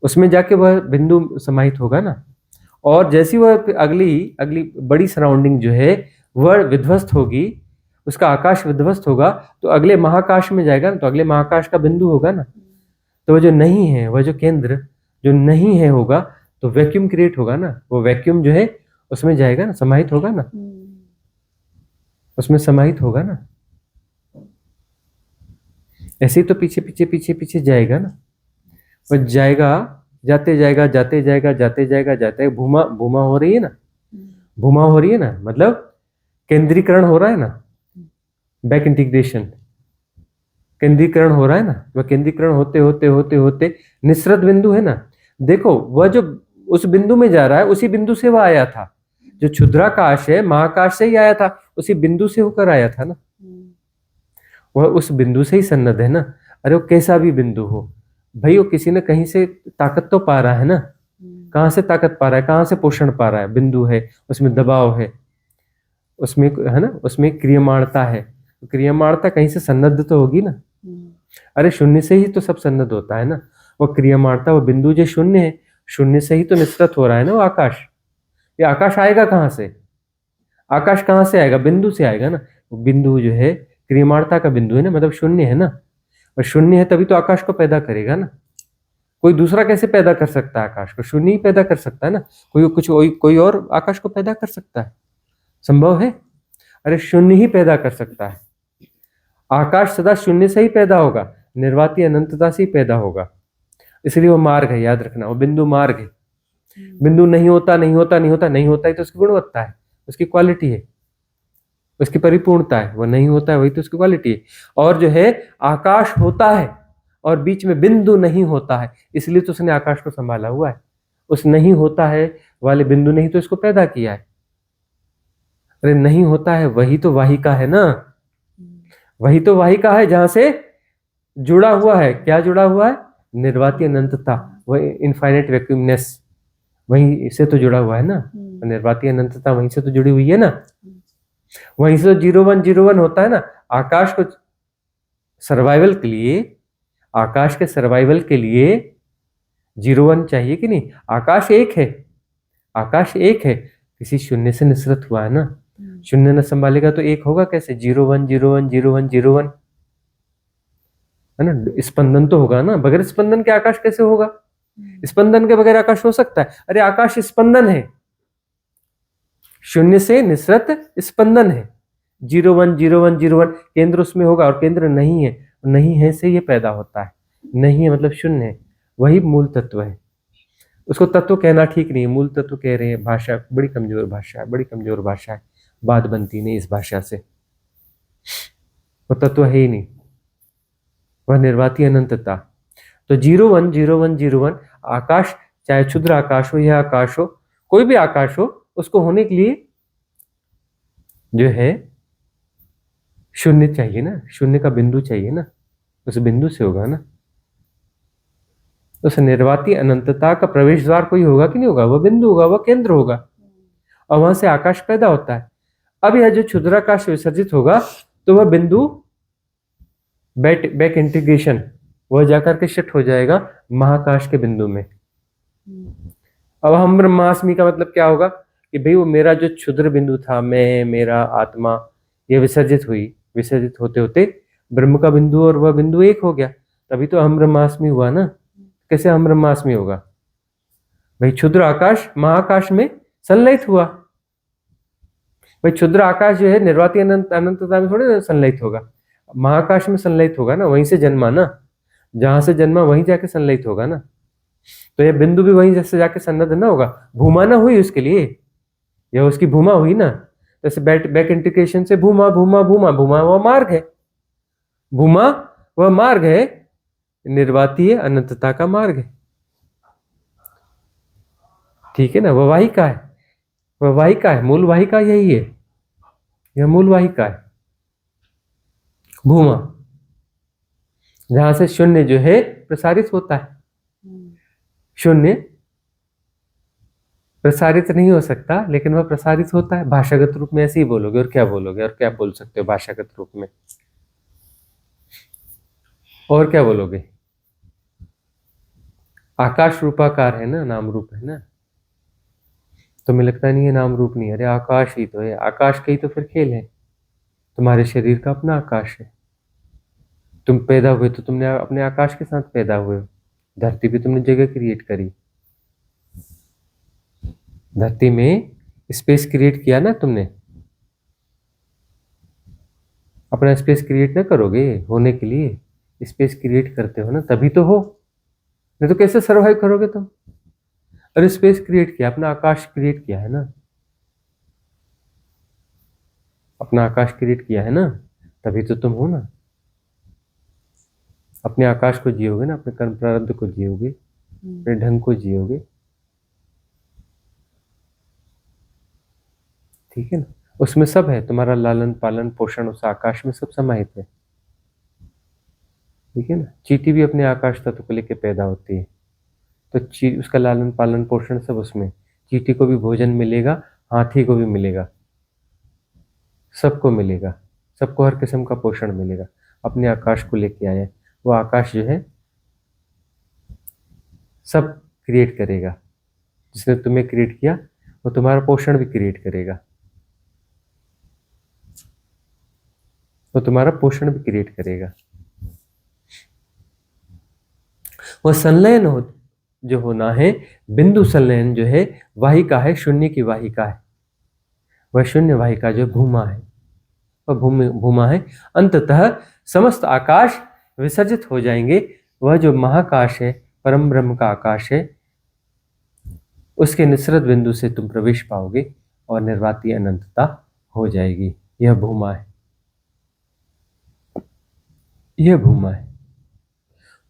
Speaker 2: उसमें जाके वह बिंदु समाहित होगा ना। और जैसी वह अगली बड़ी सराउंडिंग जो है वह विध्वस्त होगी, उसका आकाश विध्वस्त होगा तो अगले महाकाश में जाएगा ना, तो अगले महाकाश का बिंदु होगा ना। तो वह जो नहीं है, वह जो केंद्र जो नहीं है होगा तो वैक्यूम क्रिएट होगा ना, वो वैक्यूम जो है उसमें जाएगा ना, समाहित होगा ना, उसमें समाहित होगा ना। ऐसे ही तो पीछे पीछे पीछे पीछे जाएगा ना, वह जाएगा, जाते जाएगा, जाते जाएगा, जाते जाएगा, जाते भूमा भूमा हो रही है ना, भूमा हो रही है ना, मतलब केंद्रीकरण हो रहा है ना, बैक इंटीग्रेशन, केंद्रीकरण हो रहा है ना। वह केंद्रीकरण होते होते होते होते निस्रत बिंदु है ना, देखो वह जो उस बिंदु में जा रहा है उसी बिंदु से वह आया था, जो क्षुद्राकाश है महाकाश से ही आया था, उसी बिंदु से होकर आया था ना, वह उस बिंदु से ही सन्नद्ध है ना। अरे वो कैसा भी बिंदु हो भाई, वो किसी ने कहीं से ताकत तो पा रहा है ना, कहाँ से ताकत पा रहा है, कहाँ से पोषण पा रहा है, बिंदु है, उसमें दबाव है, उसमें है ना, उसमें क्रियमाणता है, क्रियमाणता कहीं से सन्नद्ध तो होगी ना। अरे शून्य से ही तो सब सन्नद्ध होता है ना, वो क्रियमाणता, वो बिंदु जो शून्य है, शून्य से ही तो निस्सृत हो रहा है ना वो आकाश। ये आकाश आएगा कहाँ से, आकाश कहाँ से आएगा, बिंदु से आएगा ना। वो बिंदु जो है क्रियमाणता का बिंदु है ना, मतलब शून्य है ना, और शून्य है तभी तो आकाश को पैदा करेगा ना। कोई दूसरा कैसे पैदा कर सकता है आकाश को, शून्य ही पैदा कर सकता है ना, कोई और आकाश को पैदा कर सकता है, संभव है? अरे शून्य ही पैदा कर सकता है, आकाश सदा शून्य से ही पैदा होगा, निर्वाती अनंतता से ही पैदा होगा, इसलिए वो मार्ग है, याद रखना, वो बिंदु मार्ग है। बिंदु नहीं होता नहीं होता नहीं होता नहीं होता ही तो उसकी गुणवत्ता है, उसकी क्वालिटी है, उसकी परिपूर्णता है, वो नहीं होता है वही तो उसकी क्वालिटी है। और जो है आकाश होता है और बीच में बिंदु नहीं होता है, इसलिए तो उसने आकाश को संभाला हुआ है, उस नहीं होता है वाले बिंदु ने ही तो इसको पैदा किया है। अरे नहीं होता है वही तो वाहिका है ना, वही तो वाहिका है जहां से जुड़ा हुआ है, क्या जुड़ा हुआ है, निर्वाती अनंतता, वही इनफाइनाइट वैक्यूमनेस, वहीं से तो जुड़ा हुआ है ना, निर्वाती अनंतता वहीं से तो जुड़ी हुई है ना, वहीं से तो 0101 होता है ना। आकाश को सर्वाइवल के लिए, आकाश के सर्वाइवल के लिए 01 चाहिए कि नहीं, आकाश एक है, आकाश एक है, किसी शून्य से निसृत हुआ है ना, शून्य न संभालेगा तो एक होगा कैसे? 0 1 0 1 0 1 0 1 है ना। स्पंदन तो होगा ना, बगैर स्पंदन के आकाश कैसे होगा? स्पंदन के बगैर आकाश हो सकता है? अरे आकाश स्पंदन है, शून्य से निसृत स्पंदन है। 0 1 0 1 0 1 केंद्र उसमें होगा, और केंद्र नहीं है, नहीं है से ये पैदा होता है। नहीं है मतलब शून्य है, वही मूल तत्व है। उसको तत्व कहना ठीक नहीं है, मूल तत्व कह रहे हैं। भाषा बड़ी कमजोर भाषा है, बड़ी कमजोर भाषा है, बात बनती नहीं इस भाषा से। वो तत्व है ही नहीं, वह निर्वाती अनंतता। तो 0 1 0 1 0 1 आकाश, चाहे क्षुद्र आकाश हो या आकाश हो, कोई भी आकाश हो, उसको होने के लिए जो है शून्य चाहिए ना, शून्य का बिंदु चाहिए ना, उस बिंदु से होगा ना। उस निर्वाती अनंतता का प्रवेश द्वार कोई होगा कि नहीं होगा? वह बिंदु होगा, वह केंद्र होगा, और वहां से आकाश पैदा होता है। अब यह जो क्षुद्राकाश विसर्जित होगा तो वह बिंदु बैक इंटीग्रेशन, वह जाकर के शिफ्ट हो जाएगा महाकाश के बिंदु में। अब हम ब्रह्मास्मि का मतलब क्या होगा कि भाई वो मेरा जो क्षुद्र बिंदु था, मैं, मेरा आत्मा, यह विसर्जित हुई, विसर्जित होते होते ब्रह्म का बिंदु और वह बिंदु एक हो गया, तभी तो हम ब्रह्मास्मि हुआ ना। कैसे हम ब्रह्मास्मि होगा? भाई क्षुद्र आकाश महाकाश में संलयित हुआ। भाई क्षुद्र आकाश जो है निर्वाती अनंतता में थोड़े संलयित होगा, महाकाश में संलयित होगा ना, वहीं से जन्मा ना, जहां से जन्मा वहीं जाके संलयित होगा ना। तो यह बिंदु भी वहीं जैसे जाके सन्नद्ध ना होगा, भूमा ना हुई उसके लिए, यह उसकी भूमा हुई ना। जैसे बैक इंटीग्रेशन से भूमा भूमा भूमा, भूमा वह मार्ग है, भूमा वह मार्ग है, निर्वातीय अनंतता का मार्ग है। ठीक है ना, वह वाहिका है, वह वाहिका है, मूल वाहिका यही है, यह मूल वाहिका है भूमा, जहां से शून्य जो है प्रसारित होता है। शून्य प्रसारित नहीं हो सकता, लेकिन वह प्रसारित होता है भाषागत रूप में। ऐसे ही बोलोगे, और क्या बोलोगे, और क्या बोल सकते हो भाषागत रूप में, और क्या बोलोगे? आकाश रूपाकार है ना, नाम रूप है ना। तुम्हें लगता नहीं है नाम रूप नहीं है? अरे आकाश ही तो है, आकाश के ही तो फिर खेल है। तुम्हारे शरीर का अपना आकाश है, तुम पैदा हुए तो तुमने अपने आकाश के साथ पैदा हुए हो। धरती पे तुमने जगह क्रिएट करी, धरती में स्पेस क्रिएट किया ना तुमने। अपना स्पेस क्रिएट ना करोगे होने के लिए, स्पेस क्रिएट करते हो ना, तभी तो हो, नहीं तो कैसे सर्वाइव करोगे तुम? अरे स्पेस क्रिएट किया, अपना आकाश क्रिएट किया है ना, अपना आकाश क्रिएट किया है ना, तभी तो तुम हो ना। अपने आकाश को जियोगे ना, अपने कर्म प्रारब्ध को जियोगे, अपने ढंग को जियोगे। ठीक है ना, उसमें सब है, तुम्हारा लालन पालन पोषण उस आकाश में सब समाहित है। ठीक है ना, चींटी भी अपने आकाश तत्व को लेकर पैदा होती है, तो उसका लालन पालन पोषण सब उसमें। चींटी को भी भोजन मिलेगा, हाथी को भी मिलेगा, सबको मिलेगा, सबको हर किस्म का पोषण मिलेगा। अपने आकाश को लेके आए, वो आकाश जो है सब क्रिएट करेगा। जिसने तुम्हें क्रिएट किया वो तुम्हारा पोषण भी क्रिएट करेगा, वो तुम्हारा पोषण भी क्रिएट करेगा। वह संलयन हो जो होना है, बिंदु संलयन जो है वाहिका है, शून्य की वाहिका है। वह शून्य वाहिका जो भूमा है, वह भूमा है। अंततः समस्त आकाश विसर्जित हो जाएंगे। वह जो महाकाश है, परम ब्रह्म का आकाश है, उसके निसृत बिंदु से तुम प्रवेश पाओगे और निर्वाती अनंतता हो जाएगी। यह भूमा है, यह भूमा है।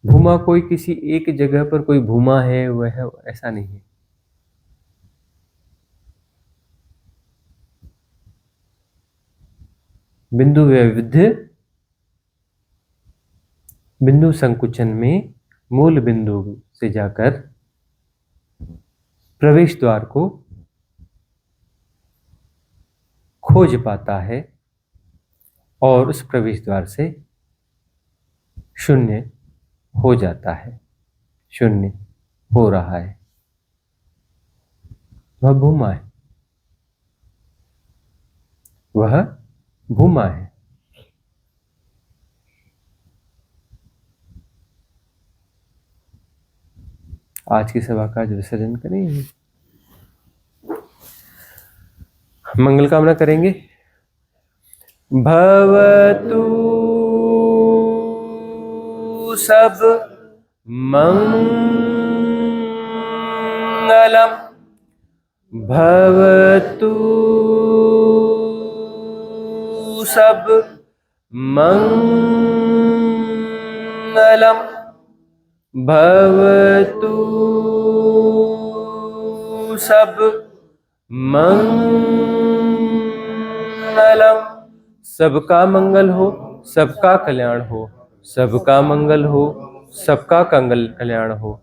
Speaker 2: भूमा कोई किसी एक जगह पर कोई भूमा है वह ऐसा नहीं है। बिंदु वैविध्य, बिंदु संकुचन में मूल बिंदु से जाकर प्रवेश द्वार को खोज पाता है और उस प्रवेश द्वार से शून्य हो जाता है, शून्य हो रहा है, वह भूमा है। वह भूमा है। आज की सभा का आज विसर्जन करेंगे, मंगल कामना करेंगे। भवतु सब मंगलम, भवतु सब मंगलम, भवतु सब मंगलम। सबका मंगल हो, सबका कल्याण हो, सबका मंगल हो, सबका कल्याण हो,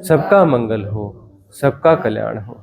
Speaker 2: सबका मंगल हो, सबका कल्याण हो।